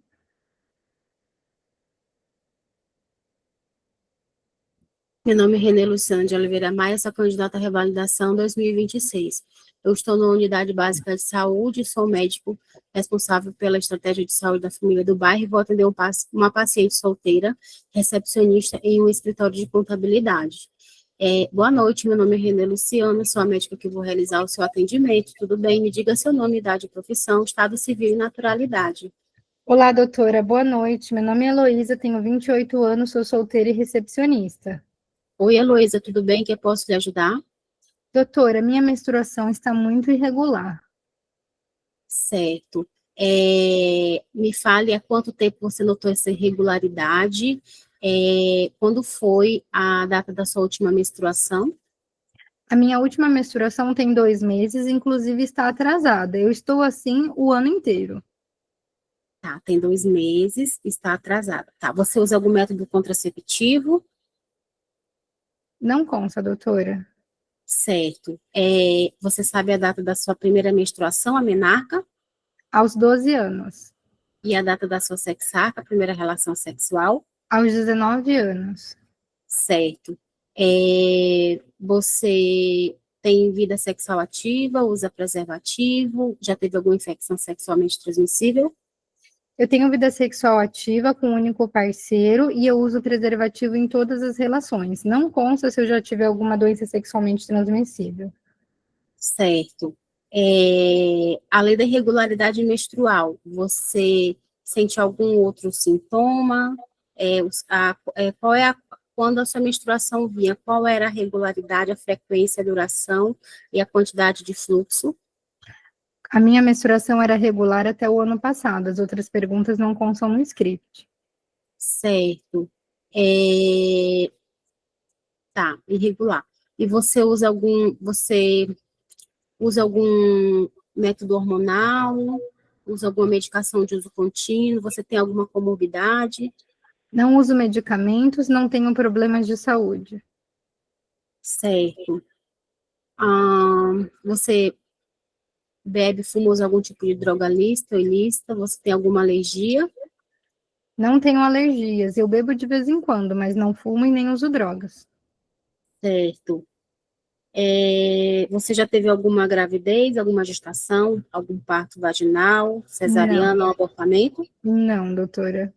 Meu nome é Renê Luciana de Oliveira Maia, sou candidata à revalidação 2026. Eu estou na Unidade Básica de Saúde, sou médico responsável pela estratégia de saúde da família do bairro e vou atender uma paciente solteira, recepcionista em um escritório de contabilidade. Boa noite, meu nome é Renê Luciana, sou a médica que vou realizar o seu atendimento. Tudo bem? Me diga seu nome, idade, profissão, estado civil e naturalidade. Olá, doutora. Boa noite. Meu nome é Heloísa, tenho 28 anos, sou solteira e recepcionista. Oi, Heloísa, tudo bem? Que eu posso lhe ajudar? Doutora, minha menstruação está muito irregular. Certo. Me fale há quanto tempo você notou essa irregularidade? Quando foi a data da sua última menstruação? A minha última menstruação tem 2 meses, inclusive está atrasada. Eu estou assim o ano inteiro. Tá, tem 2 meses, está atrasada. Tá, você usa algum método contraceptivo? Não consta, doutora. Certo. Você sabe a data da sua primeira menstruação, a menarca? Aos 12 anos. E a data da sua sexarca, a primeira relação sexual? Aos 19 anos. Certo. Você tem vida sexual ativa, usa preservativo, já teve alguma infecção sexualmente transmissível? Eu tenho vida sexual ativa com um único parceiro e eu uso preservativo em todas as relações. Não consta se eu já tive alguma doença sexualmente transmissível. Certo. Além da irregularidade menstrual, você sente algum outro sintoma? Quando a sua menstruação vinha, qual era a regularidade, a frequência, a duração e a quantidade de fluxo? A minha menstruação era regular até o ano passado. As outras perguntas não constam no script. Certo. Tá, irregular. E você usa algum método hormonal? Usa alguma medicação de uso contínuo? Você tem alguma comorbidade? Não uso medicamentos, não tenho problemas de saúde. Certo. Você bebe, fuma, usa algum tipo de droga lícita ou ilícita? Você tem alguma alergia? Não tenho alergias. Eu bebo de vez em quando, mas não fumo e nem uso drogas. Certo. Você já teve alguma gravidez, alguma gestação, algum parto vaginal, cesariana ou abortamento? Não, doutora.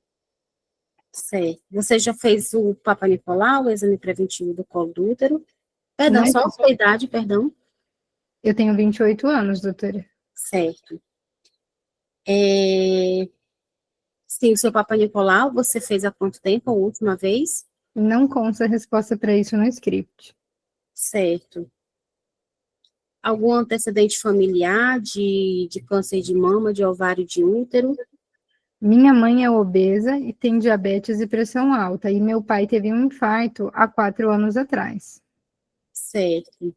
Certo. Você já fez o Papa Nicolau, o exame preventivo do colo do útero? Perdão, Mas só a sua idade, perdão. eu tenho 28 anos, doutora. Certo. Sim, o seu Papa Nicolau, você fez há quanto tempo, a última vez? Não consta a resposta para isso no script. Certo. Algum antecedente familiar de câncer de mama, de ovário, de útero? Minha mãe é obesa e tem diabetes e pressão alta, e meu pai teve um infarto há 4 anos atrás. Certo.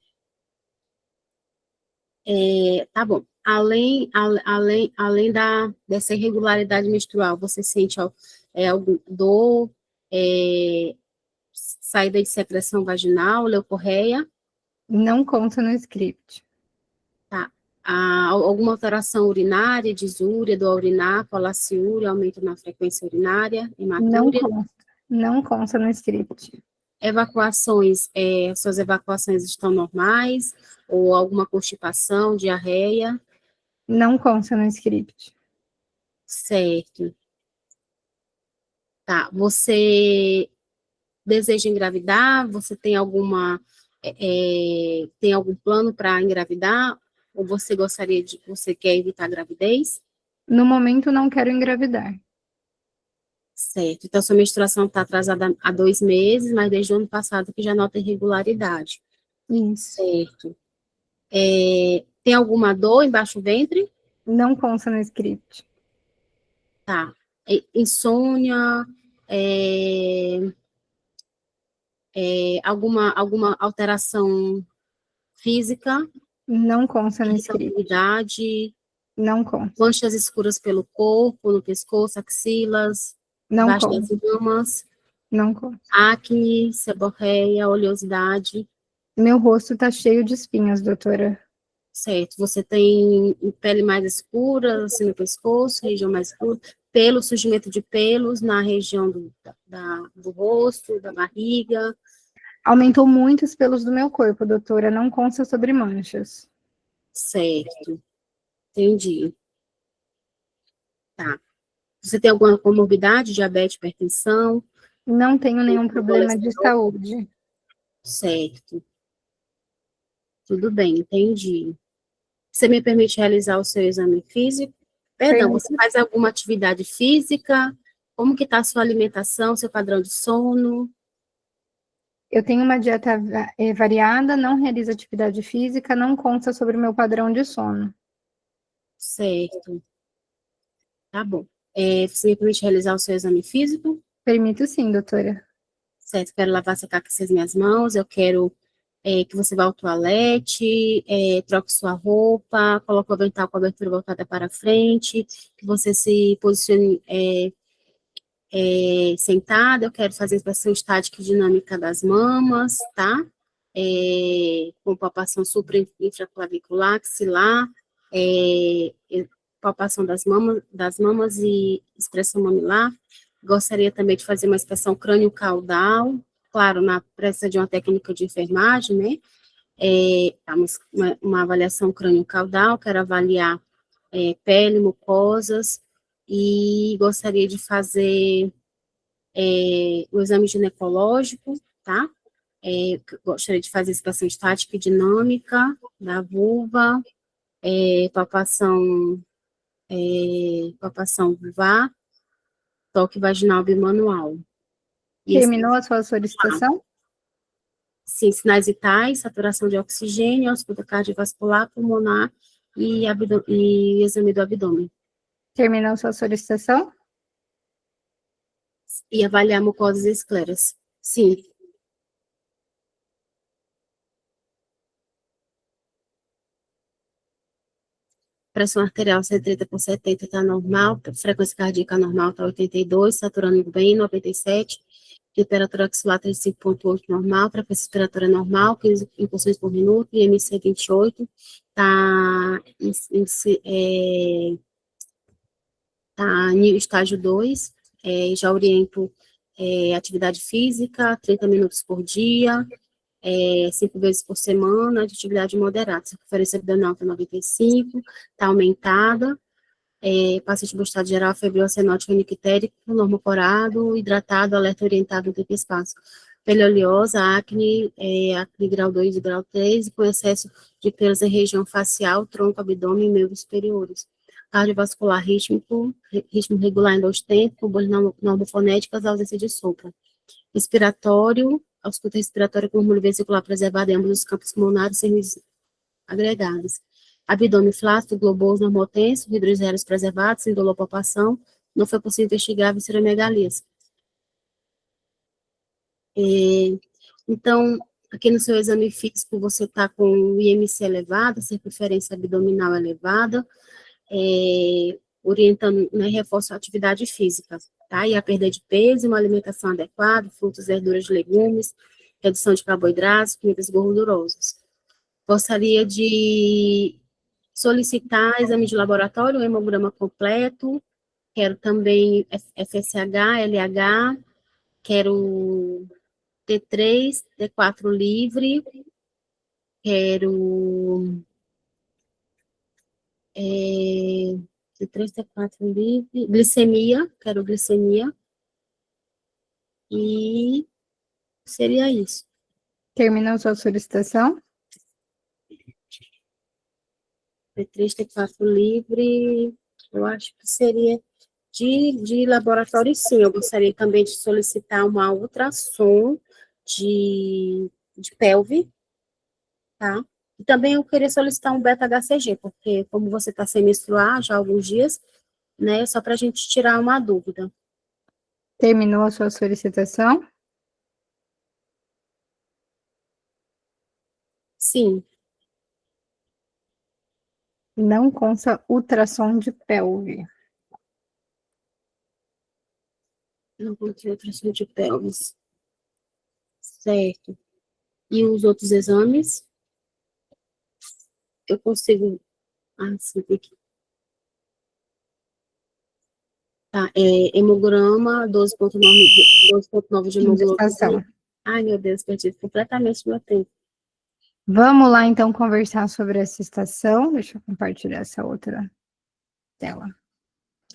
Tá bom. Além dessa irregularidade menstrual, você sente algum dor, saída de secreção vaginal, leucorreia? Não consta no script. Tá. Alguma alteração urinária, disúria, do urinar, falaciúria, aumento na frequência urinária, hematúria? Não consta no script. Evacuações, suas evacuações estão normais? Ou alguma constipação, diarreia? Não consta no script. Certo. Tá. Você deseja engravidar? Você tem tem algum plano para engravidar? Ou você você quer evitar a gravidez? No momento, não quero engravidar. Certo. Então, sua menstruação está atrasada há 2 meses, mas desde o ano passado que já nota irregularidade. Isso. Certo. Tem alguma dor embaixo do ventre? Não consta no script. Tá. Insônia, alguma alteração física, Não consta no script. irritabilidade, Não consta. manchas escuras pelo corpo, no pescoço, axilas, Não embaixo das consta. mamas, Não consta. acne, seborreia, oleosidade, Meu rosto tá cheio de espinhas, doutora. certo? Você tem pele mais escura, assim, no pescoço, região mais escura, pelo, surgimento de pelos na região do rosto, da barriga, Aumentou muito os pelos do meu corpo, doutora. Não consta sobre manchas. certo? Entendi. Tá. Você tem alguma comorbidade, diabetes, hipertensão, Não tenho nenhum problema de colesterol? saúde. Certo. Tudo bem, entendi. Você me permite realizar o seu exame físico? Perdão, você faz alguma atividade física? Como que está a sua alimentação, seu padrão de sono? Eu tenho uma dieta variada, não realizo atividade física, não consta sobre o meu padrão de sono. Certo. Tá bom. Você me permite realizar o seu exame físico? Permito sim, doutora. Certo, quero lavar, secar com essas minhas mãos, eu quero que você vá ao toalete, troque sua roupa, coloque o avental com a abertura voltada para frente, que você se posicione sentada, eu quero fazer a inspeção estática e dinâmica das mamas, tá? Com palpação supra infraclavicular, axilar, palpação das mamas e expressão mamilar. Gostaria também de fazer uma inspeção crânio-caudal, claro, na presença de uma técnica de enfermagem, né? Uma avaliação crânio-caudal, quero avaliar pele, mucosas, e gostaria de fazer o exame ginecológico, tá? Gostaria de fazer inspeção estática e dinâmica da vulva, palpação vulvar, toque vaginal bimanual. Terminou a sua solicitação? Sim, sinais vitais, saturação de oxigênio, ausculta cardiovascular, pulmonar e exame do abdômen. Terminou a sua solicitação? E avaliar mucosas e escleras. Sim. Pressão arterial 130/70 está normal, frequência cardíaca normal está 82, saturando bem 97, temperatura axilar 35,8 normal, frequência respiratória normal, 15 impulsões por minuto, IMC 28, está em estágio 2, já oriento atividade física, 30 minutos por dia, 5 vezes por semana, de atividade moderada. Circunferência abdominal está 95, está aumentada. Paciente do estado geral, febril, acenótico, nictérico, normocorado, hidratado, alerta orientado no tempo e espaço. Pele oleosa, acne grau 2 e grau 3, com excesso de pelos em região facial, tronco, abdômen e membros superiores. Cardiovascular ritmo regular em 2 tempos, com bolhas normofonéticas, ausência de sopro. Respiratório, ausculta respiratória com murmúrio vesicular preservado em ambos os campos pulmonares serviços agregados. Abdômen flácido, globoso, normotenso, hidrogénios preservados, sem dolor palpação. Não foi possível investigar visceromegalias. Então, aqui no seu exame físico, você está com o IMC elevado, circunferência abdominal elevada, orientando, né, reforço a atividade física, tá? E a perda de peso, uma alimentação adequada, frutas, verduras, legumes, redução de carboidratos, comidas gordurosas. Gostaria de solicitar exame de laboratório, um hemograma completo, quero também FSH, LH, quero T3, T4 livre, quero T3, T4 livre, glicemia, quero glicemia, e seria isso. Terminou sua solicitação? T3, T4 livre, eu acho que seria de laboratório, sim. Eu gostaria também de solicitar uma ultrassom de pelve, tá? E também eu queria solicitar um beta-HCG, porque como você está sem menstruar já há alguns dias, né, só para a gente tirar uma dúvida. Terminou a sua solicitação? Sim, Não consta ultrassom de pelve. não encontrei ultrassom de pelvis. Certo. E os outros exames? Eu consigo... Ah, sim, tem aqui. Tá, hemograma, 12,9 de Gestação. hemoglobina. Ai, meu Deus, perdi completamente meu tempo. Vamos lá, então, conversar sobre essa estação. Deixa eu compartilhar essa outra tela.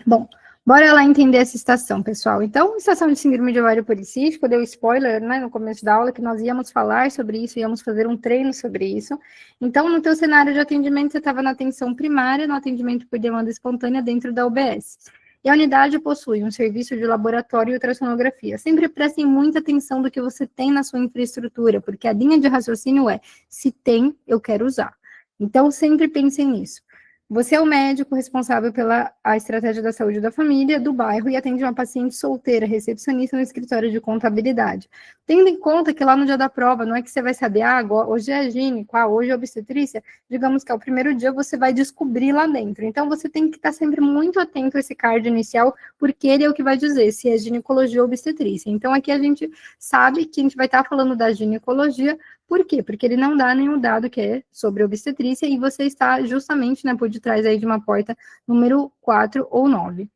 Bom, bora lá entender essa estação, pessoal. Então, estação de síndrome de ovário policístico, deu spoiler, né, no começo da aula, que nós íamos falar sobre isso, íamos fazer um treino sobre isso. Então, no teu cenário de atendimento, você estava na atenção primária, no atendimento por demanda espontânea dentro da UBS. E a unidade possui um serviço de laboratório e ultrassonografia. Sempre prestem muita atenção do que você tem na sua infraestrutura, porque a linha de raciocínio é, se tem, eu quero usar. Então, sempre pensem nisso. Você é o médico responsável pela estratégia da saúde da família, do bairro, e atende uma paciente solteira, recepcionista no escritório de contabilidade. Tendo em conta que lá no dia da prova, não é que você vai saber, hoje é gineco, hoje é obstetrícia, digamos que é o primeiro dia, você vai descobrir lá dentro. Então, você tem que estar sempre muito atento a esse card inicial, porque ele é o que vai dizer se é ginecologia ou obstetrícia. Então, aqui a gente sabe que a gente vai estar falando da ginecologia. Por quê? Porque ele não dá nenhum dado que é sobre obstetrícia e você está justamente, né, por detrás aí de uma porta número 4 ou 9.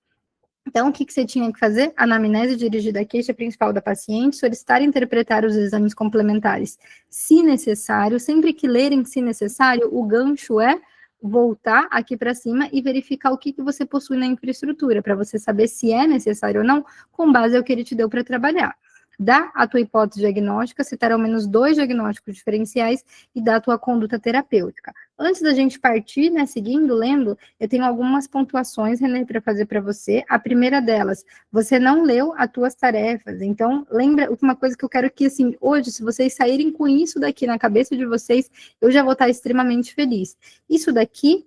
Então, o que você tinha que fazer? Anamnese dirigida à queixa principal da paciente, solicitar e interpretar os exames complementares, se necessário. Sempre que lerem se necessário, o gancho é voltar aqui para cima e verificar o que você possui na infraestrutura, para você saber se é necessário ou não, com base ao que ele te deu para trabalhar. Dá a tua hipótese diagnóstica, citar ao menos 2 diagnósticos diferenciais e dá a tua conduta terapêutica. Antes da gente partir, né, seguindo, lendo, eu tenho algumas pontuações, Renê, para fazer para você. A primeira delas, você não leu as tuas tarefas, então lembra uma coisa que eu quero que, assim, hoje, se vocês saírem com isso daqui na cabeça de vocês, eu já vou estar extremamente feliz. Isso daqui,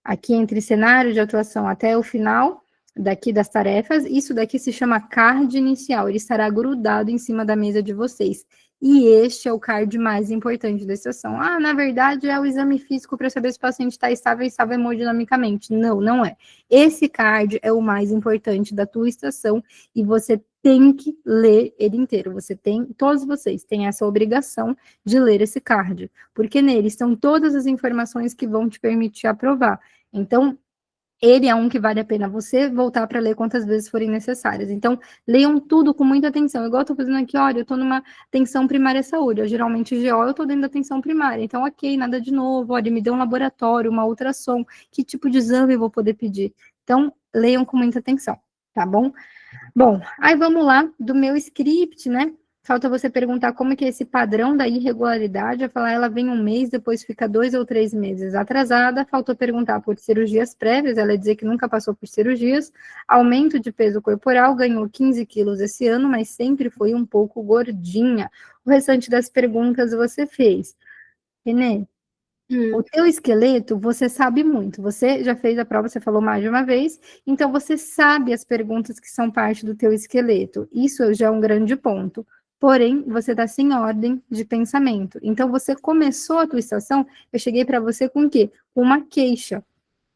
aqui entre cenário de atuação até o final, daqui das tarefas, isso daqui se chama card inicial, ele estará grudado em cima da mesa de vocês. E este é o card mais importante da estação. Ah, na verdade é o exame físico para saber se o paciente está estável e estável hemodinamicamente. Não, não é. Esse card é o mais importante da tua estação e você tem que ler ele inteiro. Todos vocês têm essa obrigação de ler esse card, porque nele estão todas as informações que vão te permitir aprovar. Então, ele é um que vale a pena você voltar para ler quantas vezes forem necessárias. Então, leiam tudo com muita atenção. Igual eu estou fazendo aqui, olha, eu estou numa atenção primária à saúde. Eu, geralmente, GO, eu estou dentro da atenção primária. Então, ok, nada de novo. Olha, me dê um laboratório, uma ultrassom. Que tipo de exame eu vou poder pedir? Então, leiam com muita atenção, tá bom? Bom, aí vamos lá do meu script, né? Falta você perguntar como que é esse padrão da irregularidade. Eu falar, ela vem um mês, depois fica 2 ou 3 meses atrasada. Faltou perguntar por cirurgias prévias, ela dizer que nunca passou por cirurgias. Aumento de peso corporal, ganhou 15 quilos esse ano, mas sempre foi um pouco gordinha. O restante das perguntas você fez. Renê, o teu esqueleto, você sabe muito. Você já fez a prova, você falou mais de uma vez, então você sabe as perguntas que são parte do teu esqueleto. Isso já é um grande ponto. Porém, você está sem ordem de pensamento. Então, você começou a tua estação, eu cheguei para você com o quê? Com uma queixa.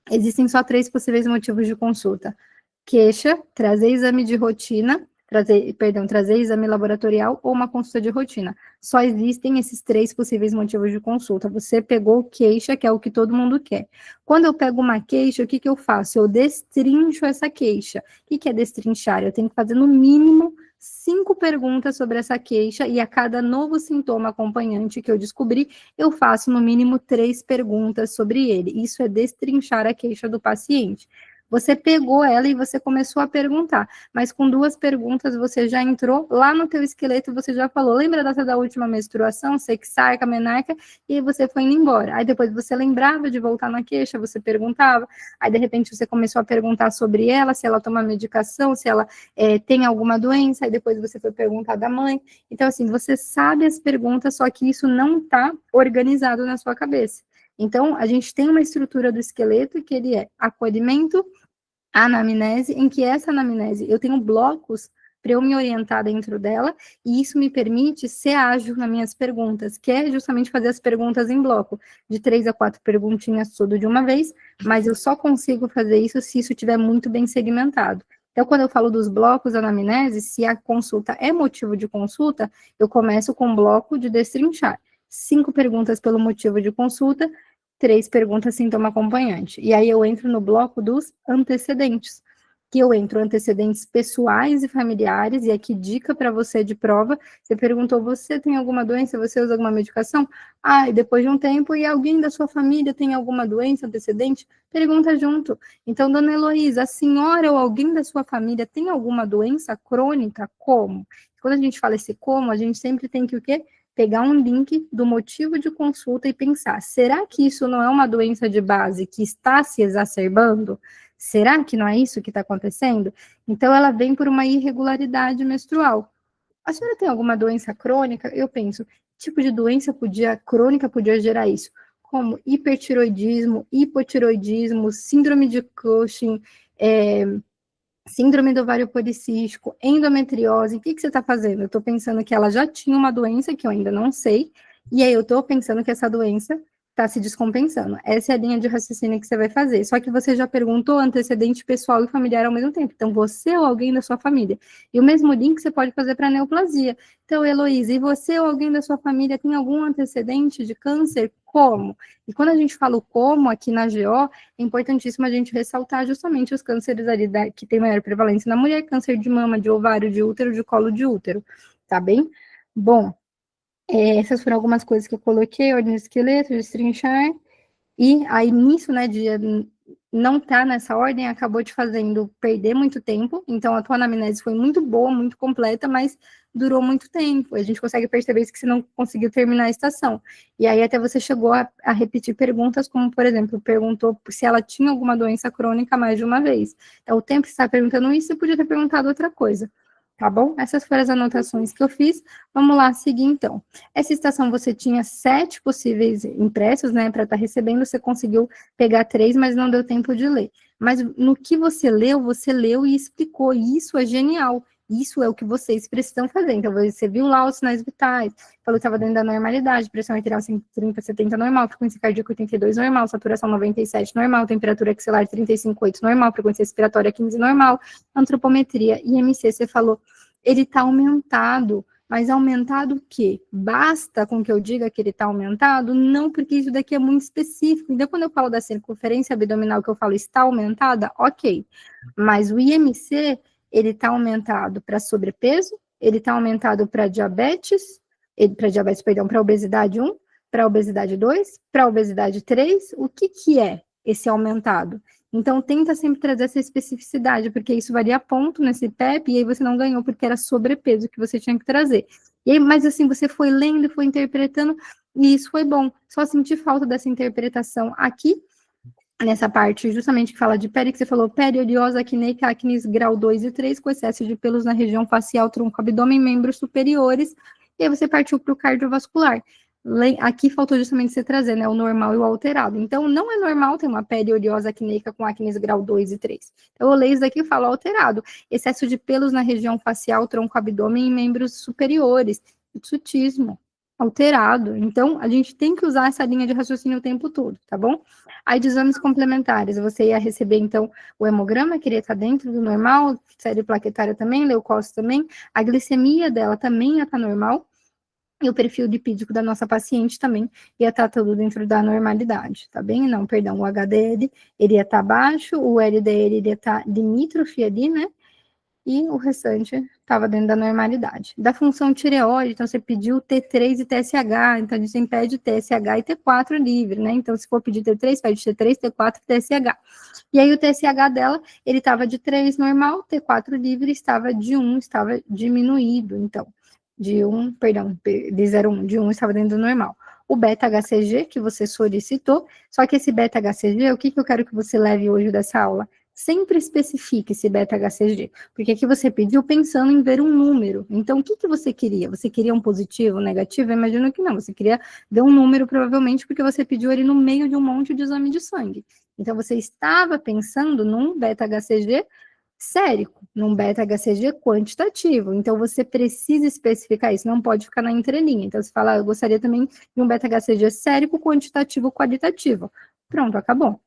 Existem só 3 possíveis motivos de consulta. Queixa, trazer exame de rotina, trazer exame laboratorial ou uma consulta de rotina. Só existem esses 3 possíveis motivos de consulta. Você pegou queixa, que é o que todo mundo quer. Quando eu pego uma queixa, o que eu faço? Eu destrincho essa queixa. O que é destrinchar? Eu tenho que fazer no mínimo 5 perguntas sobre essa queixa e a cada novo sintoma acompanhante que eu descobri, eu faço no mínimo 3 perguntas sobre ele. Isso é destrinchar a queixa do paciente. Você pegou ela e você começou a perguntar, mas com 2 perguntas você já entrou lá no teu esqueleto, você já falou, lembra a data da última menstruação, sexarca, menarca, e aí você foi indo embora. Aí depois você lembrava de voltar na queixa, você perguntava, aí de repente você começou a perguntar sobre ela, se ela toma medicação, se ela tem alguma doença, aí depois você foi perguntar da mãe. Então, assim, você sabe as perguntas, só que isso não está organizado na sua cabeça. Então, a gente tem uma estrutura do esqueleto que ele é acolhimento, anamnese, em que essa anamnese, eu tenho blocos para eu me orientar dentro dela, e isso me permite ser ágil nas minhas perguntas, que é justamente fazer as perguntas em bloco, de 3 a 4 perguntinhas tudo de uma vez, mas eu só consigo fazer isso se isso estiver muito bem segmentado. Então, quando eu falo dos blocos da anamnese, se a consulta é motivo de consulta, eu começo com um bloco de destrinchar. 5 perguntas pelo motivo de consulta, 3 perguntas sintoma acompanhante. E aí eu entro no bloco dos antecedentes, que eu entro antecedentes pessoais e familiares, e aqui dica para você de prova, você perguntou, você tem alguma doença, você usa alguma medicação? Ah, e depois de um tempo, e alguém da sua família tem alguma doença antecedente? Pergunta junto. Então, dona Heloísa, a senhora ou alguém da sua família tem alguma doença crônica? Como? Quando a gente fala esse como, a gente sempre tem que o quê? Pegar um link do motivo de consulta e pensar, será que isso não é uma doença de base que está se exacerbando? Será que não é isso que está acontecendo? Então, ela vem por uma irregularidade menstrual. A senhora tem alguma doença crônica? Eu penso, que tipo de doença crônica podia gerar isso? Como hipertiroidismo, hipotiroidismo, síndrome de Cushing, síndrome do ovário policístico, endometriose, o que você está fazendo? Eu estou pensando que ela já tinha uma doença que eu ainda não sei, e aí eu estou pensando que essa doença está se descompensando. Essa é a linha de raciocínio que você vai fazer. Só que você já perguntou antecedente pessoal e familiar ao mesmo tempo. Então, você ou alguém da sua família. E o mesmo link você pode fazer para neoplasia. Então, Heloísa, e você ou alguém da sua família tem algum antecedente de câncer? Como? E quando a gente fala o como aqui na GO, é importantíssimo a gente ressaltar justamente os cânceres ali que tem maior prevalência na mulher, câncer de mama, de ovário, de útero, de colo de útero. Tá bem? Bom, essas foram algumas coisas que eu coloquei, ordem de esqueleto, destrinchar, e aí nisso, né, de não estar nessa ordem, acabou te fazendo perder muito tempo, então a tua anamnese foi muito boa, muito completa, mas durou muito tempo, a gente consegue perceber isso que você não conseguiu terminar a estação, e aí até você chegou a repetir perguntas, como, por exemplo, perguntou se ela tinha alguma doença crônica mais de uma vez, então o tempo que você está perguntando isso, você podia ter perguntado outra coisa. Tá bom? Essas foram as anotações que eu fiz. Vamos lá, seguir então. Essa estação você tinha 7 possíveis impressos, né, para estar recebendo, você conseguiu pegar 3, mas não deu tempo de ler. Mas no que você leu e explicou, e isso é genial. Isso é o que vocês precisam fazer. Então, você viu lá os sinais vitais, falou que estava dentro da normalidade, pressão arterial 130, 70 normal, frequência cardíaca 82 normal, saturação 97 normal, temperatura axilar 35,8 normal, frequência respiratória 15 normal, antropometria, IMC, você falou, ele está aumentado, mas aumentado o quê? Basta com que eu diga que ele está aumentado? Não, porque isso daqui é muito específico. Então, quando eu falo da circunferência abdominal, que eu falo está aumentada, ok. Mas o IMC, ele está aumentado para sobrepeso, ele está aumentado para diabetes, para obesidade 1, para obesidade 2, para obesidade 3, o que é esse aumentado? Então, tenta sempre trazer essa especificidade, porque isso varia ponto nesse PEP, e aí você não ganhou, porque era sobrepeso que você tinha que trazer. E aí, mas assim, você foi lendo, foi interpretando, e isso foi bom. Só senti falta dessa interpretação aqui, nessa parte justamente que fala de pele, que você falou periodiose acneica, acnes grau 2 e 3, com excesso de pelos na região facial, tronco, abdômen, membros superiores, e aí você partiu para o cardiovascular. Aqui faltou justamente você trazer, né, o normal e o alterado. Então, não é normal ter uma periodiose acneica com acnes grau 2 e 3. Então, eu leio isso daqui e falo alterado. Excesso de pelos na região facial, tronco, abdômen e membros superiores. Hirsutismo. Alterado. Então, a gente tem que usar essa linha de raciocínio o tempo todo, tá bom? Aí, de exames complementares, você ia receber, então, o hemograma, que iria estar dentro do normal, série plaquetária também, leucócito também, a glicemia dela também ia estar normal, e o perfil lipídico da nossa paciente também ia estar tudo dentro da normalidade, tá bem? Não, perdão, o HDL, ele ia estar baixo, o LDL iria estar limítrofe ali, né? e o restante estava dentro da normalidade. Da função tireoide, então você pediu T3 e TSH, então a gente sempre pede TSH e T4 livre, né? Então, se for pedir T3, pede T3, T4 e TSH. E aí o TSH dela, ele estava de 3 normal, T4 livre estava de 1, estava diminuído, então, de 1, perdão, de 0,1, de 1 estava dentro do normal. O beta-HCG, que você solicitou, só que esse beta-HCG, o que eu quero que você leve hoje dessa aula? Sempre especifique esse beta-HCG, porque aqui você pediu pensando em ver um número. Então, o que você queria? Você queria um positivo, um negativo? Eu imagino que não, você queria ver um número, provavelmente, porque você pediu ele no meio de um monte de exame de sangue. Então, você estava pensando num beta-HCG sérico, num beta-HCG quantitativo. Então, você precisa especificar isso, não pode ficar na entrelinha. Então, você fala, eu gostaria também de um beta-HCG sérico, quantitativo, qualitativo. Pronto, acabou.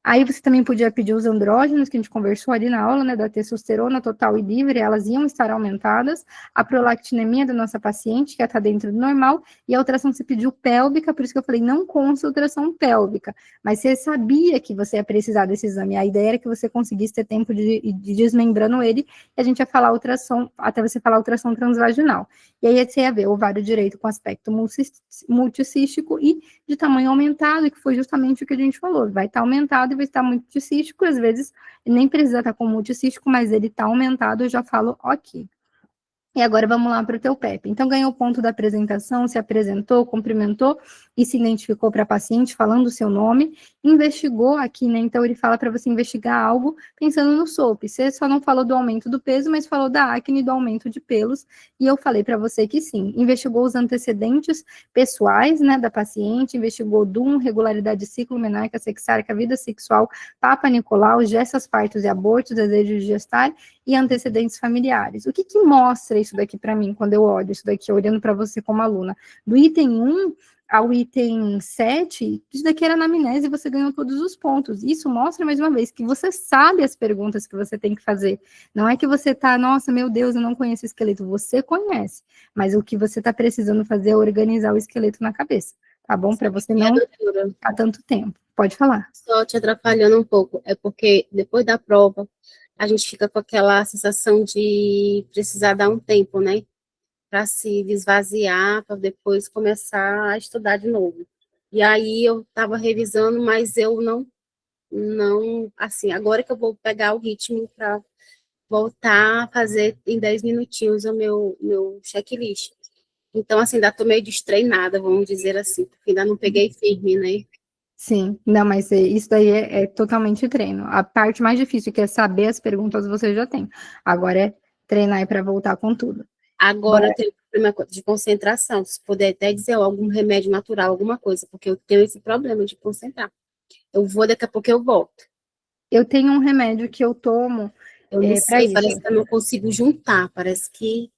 Aí você também podia pedir os andrógenos, que a gente conversou ali na aula, né, da testosterona total e livre, elas iam estar aumentadas, a prolactinemia da nossa paciente, que está dentro do normal, e a ultrassom você pediu pélvica, por isso que eu falei, não consta ultrassom pélvica, mas você sabia que você ia precisar desse exame, a ideia era que você conseguisse ter tempo de desmembrando ele, e a gente ia falar ultrassom, até você falar ultrassom transvaginal. E aí você ia ver o ovário direito com aspecto multicístico e de tamanho aumentado, que foi justamente o que a gente falou, vai estar aumentado e vai estar multicístico, às vezes nem precisa estar com multicístico, mas ele está aumentado, eu já falo ok. E agora vamos lá para o teu PEP. Então, ganhou o ponto da apresentação, se apresentou, cumprimentou e se identificou para a paciente, falando o seu nome, investigou aqui, né? Então, ele fala para você investigar algo pensando no SOP. Você só não falou do aumento do peso, mas falou da acne e do aumento de pelos. E eu falei para você que sim. Investigou os antecedentes pessoais, né, da paciente, investigou DUM, regularidade de ciclo, menarca, sexárica, vida sexual, Papa Nicolau, gestas, partos e abortos, desejo de gestar e antecedentes familiares. O que mostra isso daqui para mim, quando eu olho isso daqui, olhando para você como aluna? Do item 1 ao item 7, isso daqui era anamnese e você ganhou todos os pontos. Isso mostra, mais uma vez, que você sabe as perguntas que você tem que fazer. Não é que você tá, nossa, meu Deus, eu não conheço o esqueleto. Você conhece, mas o que você está precisando fazer é organizar o esqueleto na cabeça, tá bom? Para você não ficar tanto tempo. Pode falar. Só te atrapalhando um pouco, é porque depois da prova, a gente fica com aquela sensação de precisar dar um tempo, né? Para se esvaziar, para depois começar a estudar de novo. E aí eu estava revisando, mas eu não, assim, agora que eu vou pegar o ritmo para voltar a fazer em 10 minutinhos o meu checklist. Então, assim, ainda estou meio destreinada, vamos dizer assim, porque ainda não peguei firme, né? Sim, não, mas isso daí é totalmente treino. A parte mais difícil, que é saber as perguntas, você já tem. Agora é treinar para voltar com tudo. Agora tem problema de concentração, se puder até dizer algum remédio natural, alguma coisa, porque eu tenho esse problema de concentrar. Eu vou, daqui a pouco eu volto. Eu tenho um remédio que eu tomo. Eu não sei, parece que eu não consigo juntar, parece que...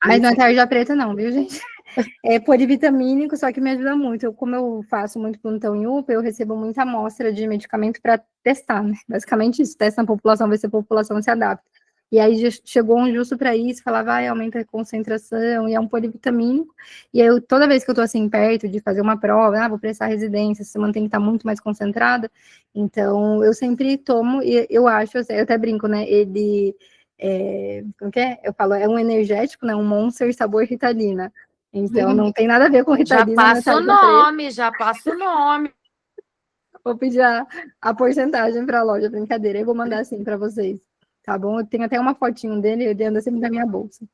Mas não é tarja preta não, viu, gente? É polivitamínico, só que me ajuda muito. Como eu faço muito plantão em UPA, eu recebo muita amostra de medicamento para testar, né? Basicamente isso, testa na população, ver se a população se adapta. E aí chegou um justo para isso, falava, aumenta a concentração, e é um polivitamínico. E eu, toda vez que eu tô assim, perto de fazer uma prova, vou prestar residência, você mantém que tá muito mais concentrada. Então, eu sempre tomo, e eu acho, eu até brinco, né? Ele, como que é? Eu falo, é um energético, né? Um Monster sabor Ritalina. Então, não tem nada a ver com Ritalina. Já passa o nome, já passa o nome. Vou pedir a porcentagem para a loja, brincadeira. Eu vou mandar assim para vocês, tá bom? Eu tenho até uma fotinho dele, ele anda sempre na minha bolsa.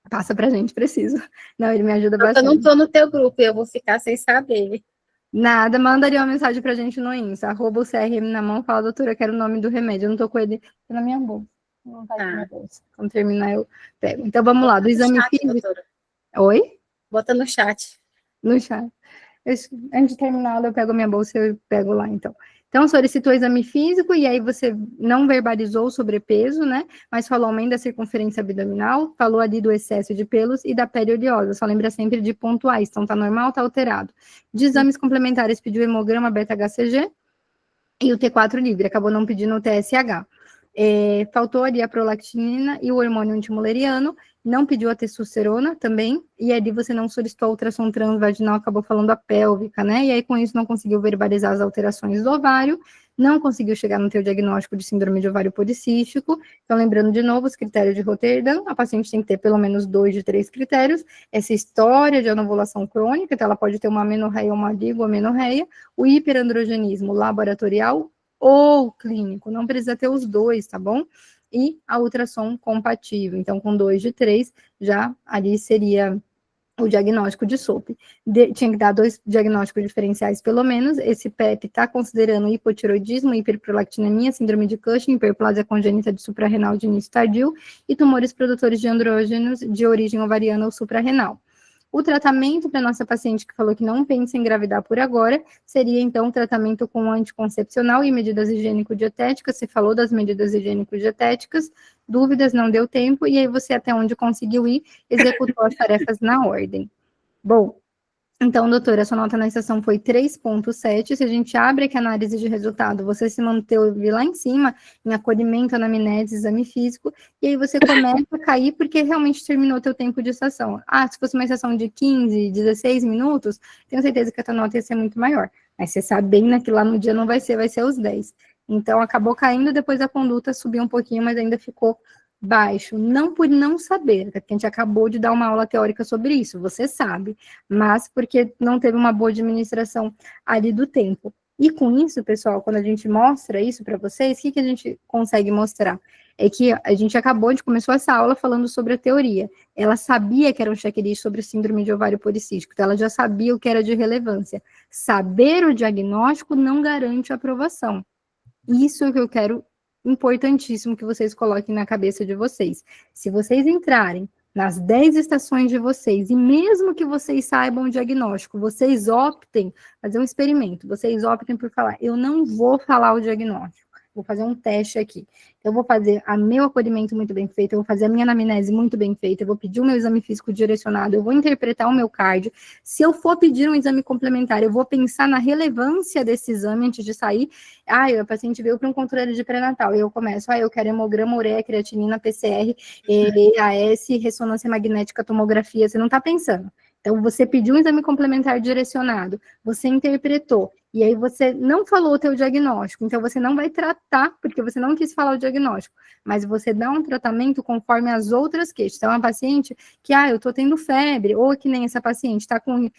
Passa pra gente, preciso. Não, ele me ajuda bastante. Eu não tô no teu grupo, eu vou ficar sem saber. Nada, manda ali uma mensagem pra gente no Insta, @ o CRM na mão, fala, doutora, eu quero o nome do remédio. Eu não tô com ele na minha bolsa. Não tá aqui na bolsa. Quando terminar, eu pego. Então, vamos lá, do exame físico. Doutora. Oi? Bota no chat. No chat. Antes de terminar, eu pego a minha bolsa e eu pego lá, então. Então, solicitou o exame físico, e aí você não verbalizou o sobrepeso, né? Mas falou aumento da circunferência abdominal, falou ali do excesso de pelos e da pele oleosa. Só lembra sempre de pontuais. Então, tá normal, tá alterado. De exames complementares, pediu hemograma, beta-HCG e o T4 livre. Acabou não pedindo o TSH. Faltou ali a prolactina e o hormônio antimuleriano, não pediu a testosterona também, e ali você não solicitou a ultrassom transvaginal, acabou falando a pélvica, né? E aí com isso não conseguiu verbalizar as alterações do ovário, não conseguiu chegar no teu diagnóstico de síndrome de ovário policístico. Então, lembrando de novo, os critérios de Rotterdam, a paciente tem que ter pelo menos 2 de 3 critérios, essa história de anovulação crônica, então ela pode ter uma amenorreia ou uma oligoamenorreia, o hiperandrogenismo laboratorial ou clínico, não precisa ter os dois, tá bom? E a ultrassom compatível, então com 2 de 3, já ali seria o diagnóstico de SOP. Tinha que dar 2 diagnósticos diferenciais, pelo menos. Esse PEP está considerando hipotiroidismo, hiperprolactinemia, síndrome de Cushing, hiperplasia congênita de suprarrenal de início tardio e tumores produtores de andrógenos de origem ovariana ou suprarrenal. O tratamento para nossa paciente que falou que não pensa em engravidar por agora seria, então, tratamento com anticoncepcional e medidas higiênico-dietéticas. Você falou das medidas higiênico-dietéticas, dúvidas, não deu tempo, e aí você, até onde conseguiu ir, executou as tarefas na ordem. Bom, então, doutora, sua nota na estação foi 3,7. Se a gente abre aqui a análise de resultado, você se manteve lá em cima, em acolhimento, anamnese, exame físico, e aí você começa a cair porque realmente terminou o teu tempo de estação. Ah, se fosse uma estação de 15, 16 minutos, tenho certeza que a tua nota ia ser muito maior. Mas você sabe bem, né, que lá no dia não vai ser os 10. Então, acabou caindo, depois a conduta subiu um pouquinho, mas ainda ficou baixo. Não por não saber, porque a gente acabou de dar uma aula teórica sobre isso, você sabe, mas porque não teve uma boa administração ali do tempo. E com isso, pessoal, quando a gente mostra isso para vocês, o que a gente consegue mostrar? É que a gente começou essa aula falando sobre a teoria. Ela sabia que era um checklist sobre síndrome de ovário policístico, então ela já sabia o que era de relevância. Saber o diagnóstico não garante a aprovação. Isso é o que eu quero, importantíssimo que vocês coloquem na cabeça de vocês. Se vocês entrarem nas 10 estações de vocês, e mesmo que vocês saibam o diagnóstico, vocês optem, fazer um experimento, vocês optem por falar, eu não vou falar o diagnóstico, vou fazer um teste aqui. Eu vou fazer o meu acolhimento muito bem feito, eu vou fazer a minha anamnese muito bem feita, eu vou pedir o meu exame físico direcionado, eu vou interpretar o meu cardio. Se eu for pedir um exame complementar, eu vou pensar na relevância desse exame antes de sair. Ah, o paciente veio para um controle de pré-natal, e eu começo, eu quero hemograma, ureia, creatinina, PCR, EAS, ressonância magnética, tomografia, você não está pensando. Então, você pediu um exame complementar direcionado, você interpretou, e aí você não falou o teu diagnóstico, então você não vai tratar, porque você não quis falar o diagnóstico, mas você dá um tratamento conforme as outras queixas. Então, a paciente que, eu tô tendo febre, ou que nem essa paciente está com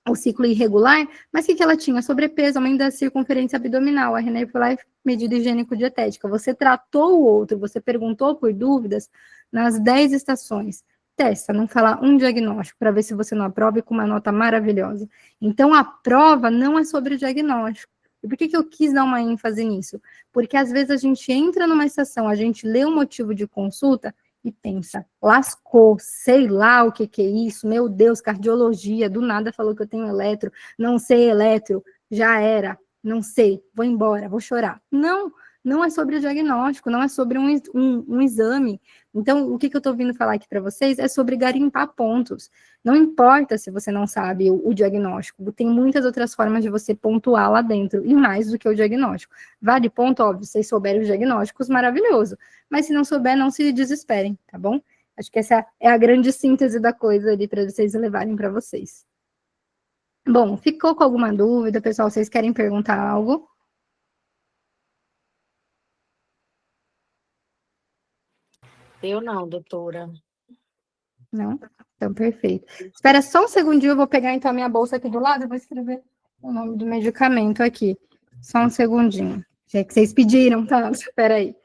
o ciclo irregular, mas o que ela tinha? Sobrepeso, aumento da circunferência abdominal, a Renée foi lá e medida higiênico-dietética. Você tratou o outro, você perguntou por dúvidas nas 10 estações. Testa, não falar um diagnóstico, para ver se você não aprova e com uma nota maravilhosa. Então, a prova não é sobre o diagnóstico. E por que eu quis dar uma ênfase nisso? Porque às vezes a gente entra numa estação, a gente lê o motivo de consulta, e pensa, lascou, sei lá o que é isso, meu Deus, cardiologia, do nada falou que eu tenho eletro, não sei eletro, já era, não sei, vou embora, vou chorar. Não, não é sobre o diagnóstico, não é sobre um exame. Então, o que eu estou vindo falar aqui para vocês é sobre garimpar pontos. Não importa se você não sabe o diagnóstico, tem muitas outras formas de você pontuar lá dentro, e mais do que o diagnóstico. Vale ponto, óbvio, se vocês souberem os diagnósticos, maravilhoso. Mas se não souber, não se desesperem, tá bom? Acho que essa é a grande síntese da coisa ali para vocês levarem para vocês. Bom, ficou com alguma dúvida, pessoal? Vocês querem perguntar algo? Eu não, doutora. Não? Então, perfeito. Espera só um segundinho, eu vou pegar então a minha bolsa aqui do lado e vou escrever o nome do medicamento aqui. Só um segundinho. Já que vocês pediram, tá? Espera aí.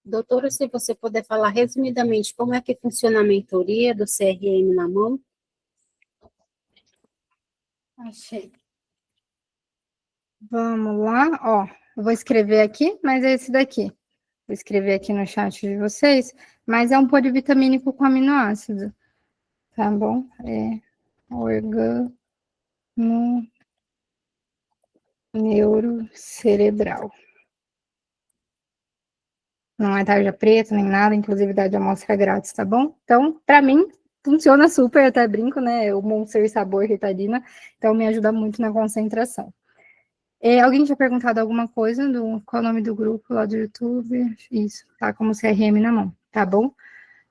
Doutora, se você puder falar resumidamente como é que funciona a mentoria do CRM na mão? Achei. Vamos lá, ó. Eu vou escrever aqui, mas é esse daqui. Vou escrever aqui no chat de vocês, mas é um polivitamínico com aminoácido, tá bom? É organo neurocerebral. Não é tarja preta nem nada, inclusive dá de amostra grátis, tá bom? Então, para mim, funciona super, eu até brinco, né? O Monster Sabor Ritalina, então me ajuda muito na concentração. Alguém tinha perguntado alguma coisa qual é o nome do grupo lá do YouTube? Isso, tá como CRM na mão, tá bom?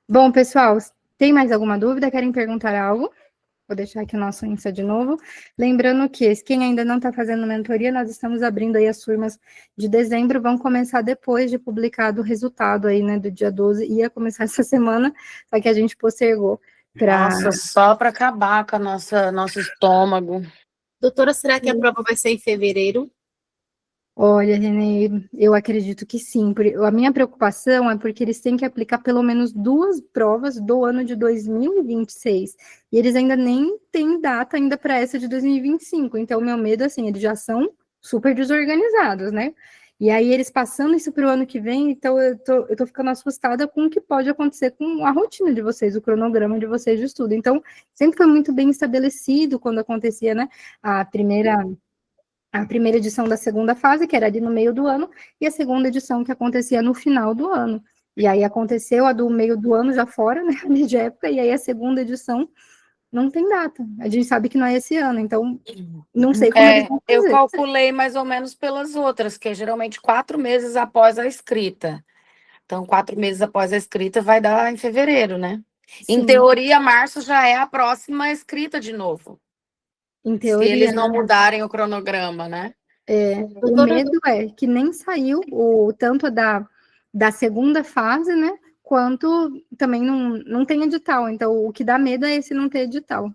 Bom, pessoal, tem mais alguma dúvida? Querem perguntar algo? Vou deixar aqui o nosso Insta de novo. Lembrando que quem ainda não está fazendo mentoria, nós estamos abrindo aí as turmas de dezembro, vão começar depois de publicado o resultado aí, né, do dia 12, ia começar essa semana, só que a gente postergou para... Nossa, só para acabar com nosso estômago. Doutora, será que a prova vai ser em fevereiro? Olha, Renê, eu acredito que sim. A minha preocupação é porque eles têm que aplicar pelo menos 2 provas do ano de 2026. E eles ainda nem têm data ainda para essa de 2025. Então, o meu medo, assim, eles já são super desorganizados, né? E aí, eles passando isso para o ano que vem, então eu tô ficando assustada com o que pode acontecer com a rotina de vocês, o cronograma de vocês de estudo. Então, sempre foi muito bem estabelecido quando acontecia, né, a primeira edição da segunda fase, que era ali no meio do ano, e a segunda edição que acontecia no final do ano. E aí aconteceu a do meio do ano já fora, né, de época, e aí a segunda edição não tem data. A gente sabe que não é esse ano, então não sei como eles vão fazer. Eu calculei mais ou menos pelas outras, que é geralmente 4 meses após a escrita. Então, 4 meses após a escrita vai dar em fevereiro, né? Sim. Em teoria, março já é a próxima escrita de novo. Em teoria, se eles não mudarem o cronograma, né? O medo é que nem saiu tanto da segunda fase, né? Quanto também não tem edital. Então, o que dá medo é esse não ter edital.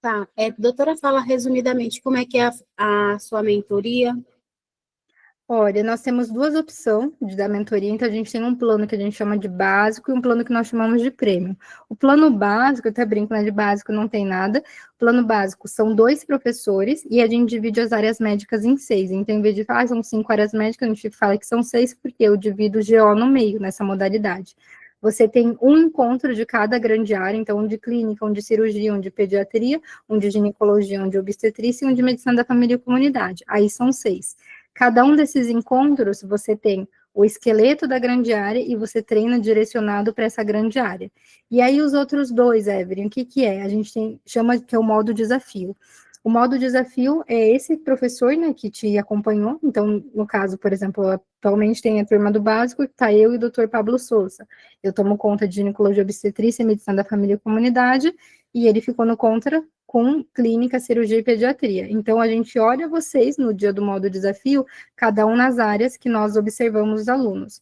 Tá. Doutora, fala resumidamente como é que é a sua mentoria. Olha, nós temos 2 opções da mentoria, então a gente tem um plano que a gente chama de básico e um plano que nós chamamos de prêmio. O plano básico, eu até brinco, né, de básico não tem nada. O plano básico são 2 professores e a gente divide as áreas médicas em 6. Então, em vez de falar são 5 áreas médicas, a gente fala que são 6 porque eu divido o GO no meio, nessa modalidade. Você tem um encontro de cada grande área, então um de clínica, um de cirurgia, um de pediatria, um de ginecologia, um de obstetrícia e um de medicina da família e comunidade. Aí são 6. Cada um desses encontros, você tem o esqueleto da grande área e você treina direcionado para essa grande área. E aí os outros 2, Evelyn, o que é? A gente chama que é o modo desafio. O modo desafio é esse professor, né, que te acompanhou. Então, no caso, por exemplo, atualmente tem a turma do básico, que está eu e o doutor Pablo Souza. Eu tomo conta de ginecologia, obstetrícia, medicina da família e comunidade, e ele ficou no contra com clínica, cirurgia e pediatria. Então, a gente olha vocês no dia do modo desafio, cada um nas áreas que nós observamos os alunos.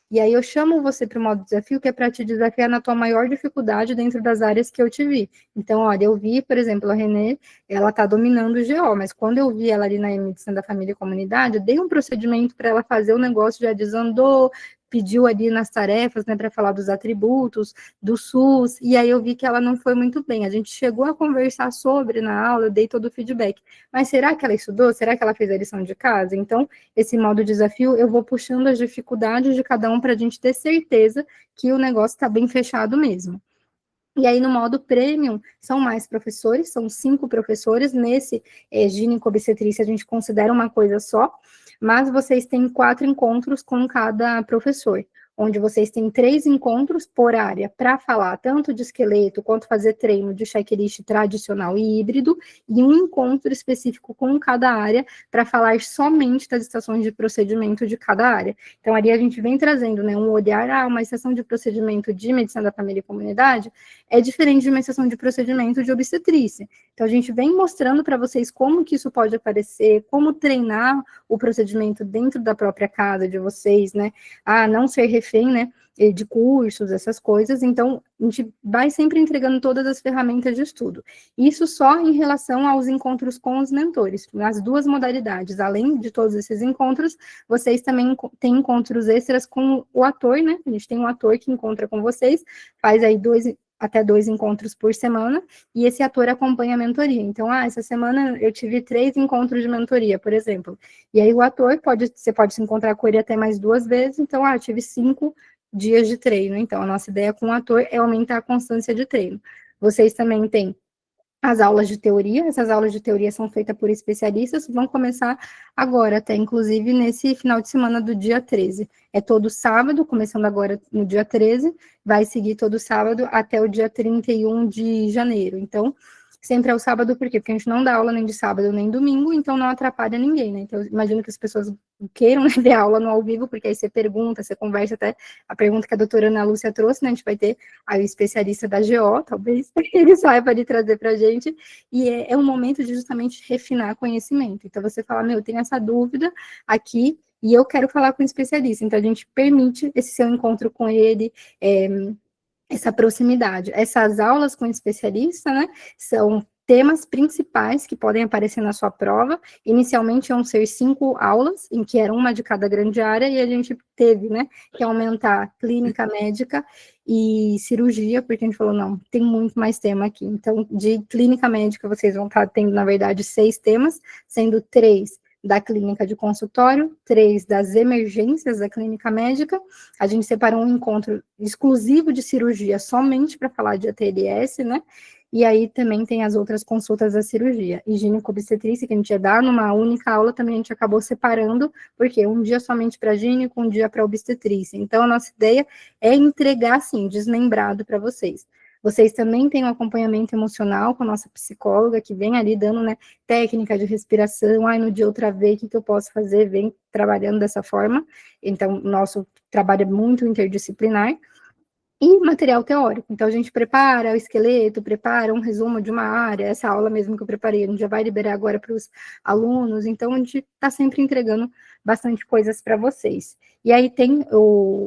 E aí eu chamo você para o modo desafio, que é para te desafiar na tua maior dificuldade dentro das áreas que eu te vi. Então, olha, eu vi, por exemplo, a Renê, ela está dominando o GO, mas quando eu vi ela ali na medicina da família e comunidade, eu dei um procedimento para ela fazer o negócio, já desandou, pediu ali nas tarefas, né, para falar dos atributos, do SUS, e aí eu vi que ela não foi muito bem. A gente chegou a conversar sobre na aula, eu dei todo o feedback. Mas será que ela estudou? Será que ela fez a lição de casa? Então, esse modo desafio, eu vou puxando as dificuldades de cada um para a gente ter certeza que o negócio está bem fechado mesmo. E aí, no modo premium, são mais professores, são 5 professores. Nesse gineco-obstetrícia, a gente considera uma coisa só, mas vocês têm 4 encontros com cada professor, onde vocês têm 3 encontros por área para falar tanto de esqueleto quanto fazer treino de checklist tradicional e híbrido, e um encontro específico com cada área para falar somente das estações de procedimento de cada área. Então, ali a gente vem trazendo, né, um olhar, uma estação de procedimento de medicina da família e comunidade é diferente de uma estação de procedimento de obstetrícia. Então, a gente vem mostrando para vocês como que isso pode aparecer, como treinar o procedimento dentro da própria casa de vocês, né, a não ser refém, né, de cursos, essas coisas, então a gente vai sempre entregando todas as ferramentas de estudo. Isso só em relação aos encontros com os mentores, nas duas modalidades, além de todos esses encontros, vocês também têm encontros extras com o ator, né, a gente tem um ator que encontra com vocês, faz aí até 2 encontros por semana, e esse ator acompanha a mentoria. Então, essa semana eu tive 3 encontros de mentoria, por exemplo. E aí o ator você pode se encontrar com ele até mais 2 vezes, então, eu tive 5 dias de treino. Então, a nossa ideia com o ator é aumentar a constância de treino. Vocês também têm as aulas de teoria, essas aulas de teoria são feitas por especialistas, vão começar agora, até inclusive nesse final de semana do dia 13. É todo sábado, começando agora no dia 13, vai seguir todo sábado até o dia 31 de janeiro. Então, sempre é o sábado, por quê? Porque a gente não dá aula nem de sábado nem domingo, então não atrapalha ninguém, né? Então, eu imagino que as pessoas queiram, né, ver aula no ao vivo, porque aí você pergunta, você conversa, até a pergunta que a doutora Ana Lúcia trouxe, né? A gente vai ter aí o especialista da GO, talvez ele saiba de trazer para a gente, e é um momento de justamente refinar conhecimento. Então, você fala, eu tenho essa dúvida aqui, e eu quero falar com o especialista. Então, a gente permite esse seu encontro com ele, essa proximidade. Essas aulas com especialista, né, são temas principais que podem aparecer na sua prova. Inicialmente iam ser 5 aulas, em que era uma de cada grande área, e a gente teve, né, que aumentar clínica médica e cirurgia, porque a gente falou, não, tem muito mais tema aqui. Então, de clínica médica, vocês vão estar tendo, na verdade, 6 temas, sendo 3 da clínica de consultório, 3 das emergências da clínica médica. A gente separou um encontro exclusivo de cirurgia somente para falar de ATLS, né? E aí também tem as outras consultas da cirurgia. E gineco-obstetrícia, que a gente ia dar numa única aula, também a gente acabou separando, porque um dia somente para gineco, um dia para obstetrícia. Então, a nossa ideia é entregar, assim, desmembrado para vocês. Vocês também têm um acompanhamento emocional com a nossa psicóloga, que vem ali dando, né, técnica de respiração, no dia eu travei, o que eu posso fazer? Vem trabalhando dessa forma. Então, nosso trabalho é muito interdisciplinar. E material teórico. Então, a gente prepara o esqueleto, prepara um resumo de uma área, essa aula mesmo que eu preparei, a gente já vai liberar agora para os alunos, então a gente está sempre entregando bastante coisas para vocês. E aí tem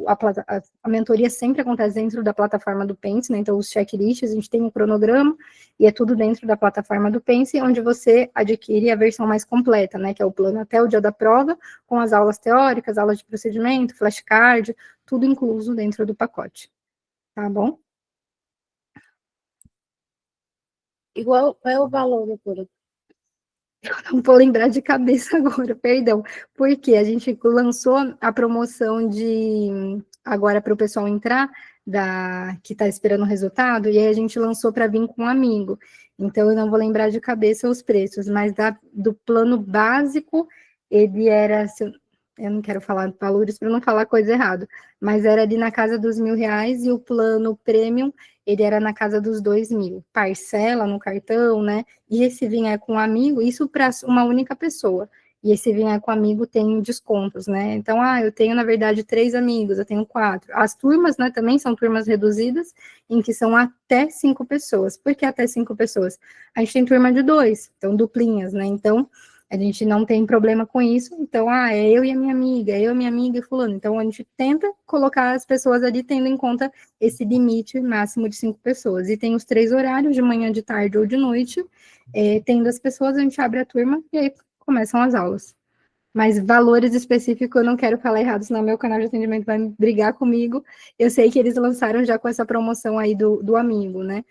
a mentoria sempre acontece dentro da plataforma do Pense, né, então os checklists, a gente tem um cronograma, e é tudo dentro da plataforma do Pense, onde você adquire a versão mais completa, né, que é o plano até o dia da prova, com as aulas teóricas, aulas de procedimento, flashcard, tudo incluso dentro do pacote. Tá bom? Igual, qual é o valor, doutora? Não vou lembrar de cabeça agora, perdão. Porque a gente lançou a promoção de agora para o pessoal entrar, que está esperando o resultado, e aí a gente lançou para vir com um amigo. Então, eu não vou lembrar de cabeça os preços, mas do plano básico, ele era, eu não quero falar valores para não falar coisa errada, mas era ali na casa dos R$1.000, e o plano premium, ele era na casa dos 2.000, parcela no cartão, né, e esse vinha com amigo, isso para uma única pessoa, e esse vinha com amigo tem descontos, né, então, eu tenho, na verdade, 3 amigos, eu tenho 4, as turmas, né, também são turmas reduzidas, em que são até 5 pessoas, por que até 5 pessoas? A gente tem turma de 2, então, duplinhas, né, então, a gente não tem problema com isso, então, é eu e a minha amiga, e fulano. Então, a gente tenta colocar as pessoas ali tendo em conta esse limite máximo de 5 pessoas. E tem os 3 horários, de manhã, de tarde ou de noite. Tendo as pessoas, a gente abre a turma e aí começam as aulas. Mas valores específicos eu não quero falar errado, senão meu canal de atendimento vai brigar comigo. Eu sei que eles lançaram já com essa promoção aí do amigo, né?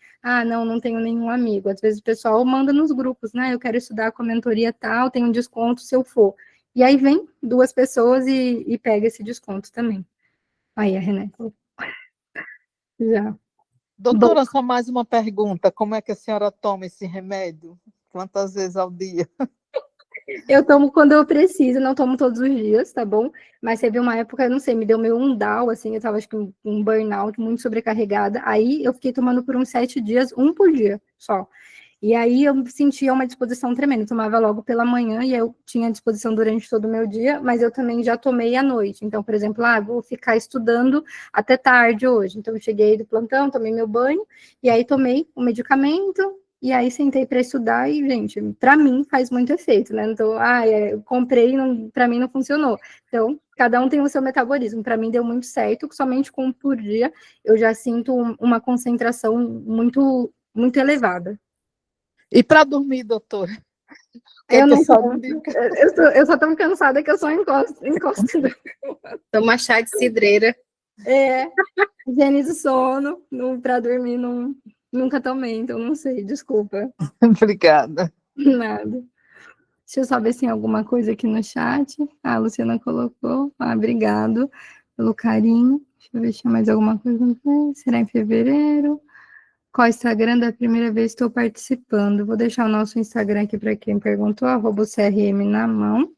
Não tenho nenhum amigo. Às vezes o pessoal manda nos grupos, né? Eu quero estudar com a mentoria tal, tem um desconto se eu for. E aí vem 2 pessoas e pega esse desconto também. Aí, a René. Já. Doutora, só mais uma pergunta. Como é que a senhora toma esse remédio? Quantas vezes ao dia? Eu tomo quando eu preciso, não tomo todos os dias, tá bom? Mas teve uma época, eu não sei, me deu meio um down, assim, eu tava, acho que um burnout, muito sobrecarregada. Aí eu fiquei tomando por uns 7 dias, um por dia só. E aí eu sentia uma disposição tremenda, eu tomava logo pela manhã e eu tinha disposição durante todo o meu dia, mas eu também já tomei à noite. Então, por exemplo, vou ficar estudando até tarde hoje. Então, eu cheguei do plantão, tomei meu banho, e aí tomei o medicamento, e aí sentei para estudar e, gente, para mim faz muito efeito, né? Então, eu comprei e para mim não funcionou. Então, Cada um tem o seu metabolismo. Para mim deu muito certo, somente com um por dia eu já sinto uma concentração muito, muito elevada. E para dormir, doutora? Eu não que só, você indica? eu sou tão cansada que eu só encosto. Toma chá de cidreira. Higiene do sono, para dormir nunca tomei, então não sei, desculpa. Obrigada. Nada. Deixa eu só ver se tem alguma coisa aqui no chat. A Luciana colocou. Obrigado pelo carinho. Deixa eu ver se tem mais alguma coisa. Será em fevereiro? Qual o Instagram da primeira vez que estou participando? Vou deixar o nosso Instagram aqui para quem perguntou, @CRM na mão.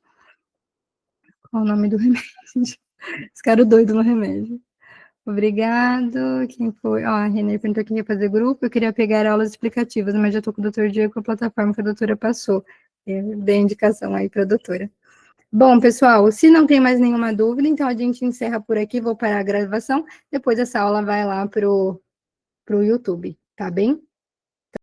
Qual o nome do remédio? Esse cara doido no remédio. Obrigado. Quem foi? A Renê perguntou quem ia fazer grupo. Eu queria pegar aulas explicativas, mas já estou com o Dr. Diego com a plataforma que a doutora passou. Dei indicação aí para a doutora. Bom, pessoal, se não tem mais nenhuma dúvida, então a gente encerra por aqui, vou parar a gravação, depois essa aula vai lá para o YouTube, tá bem?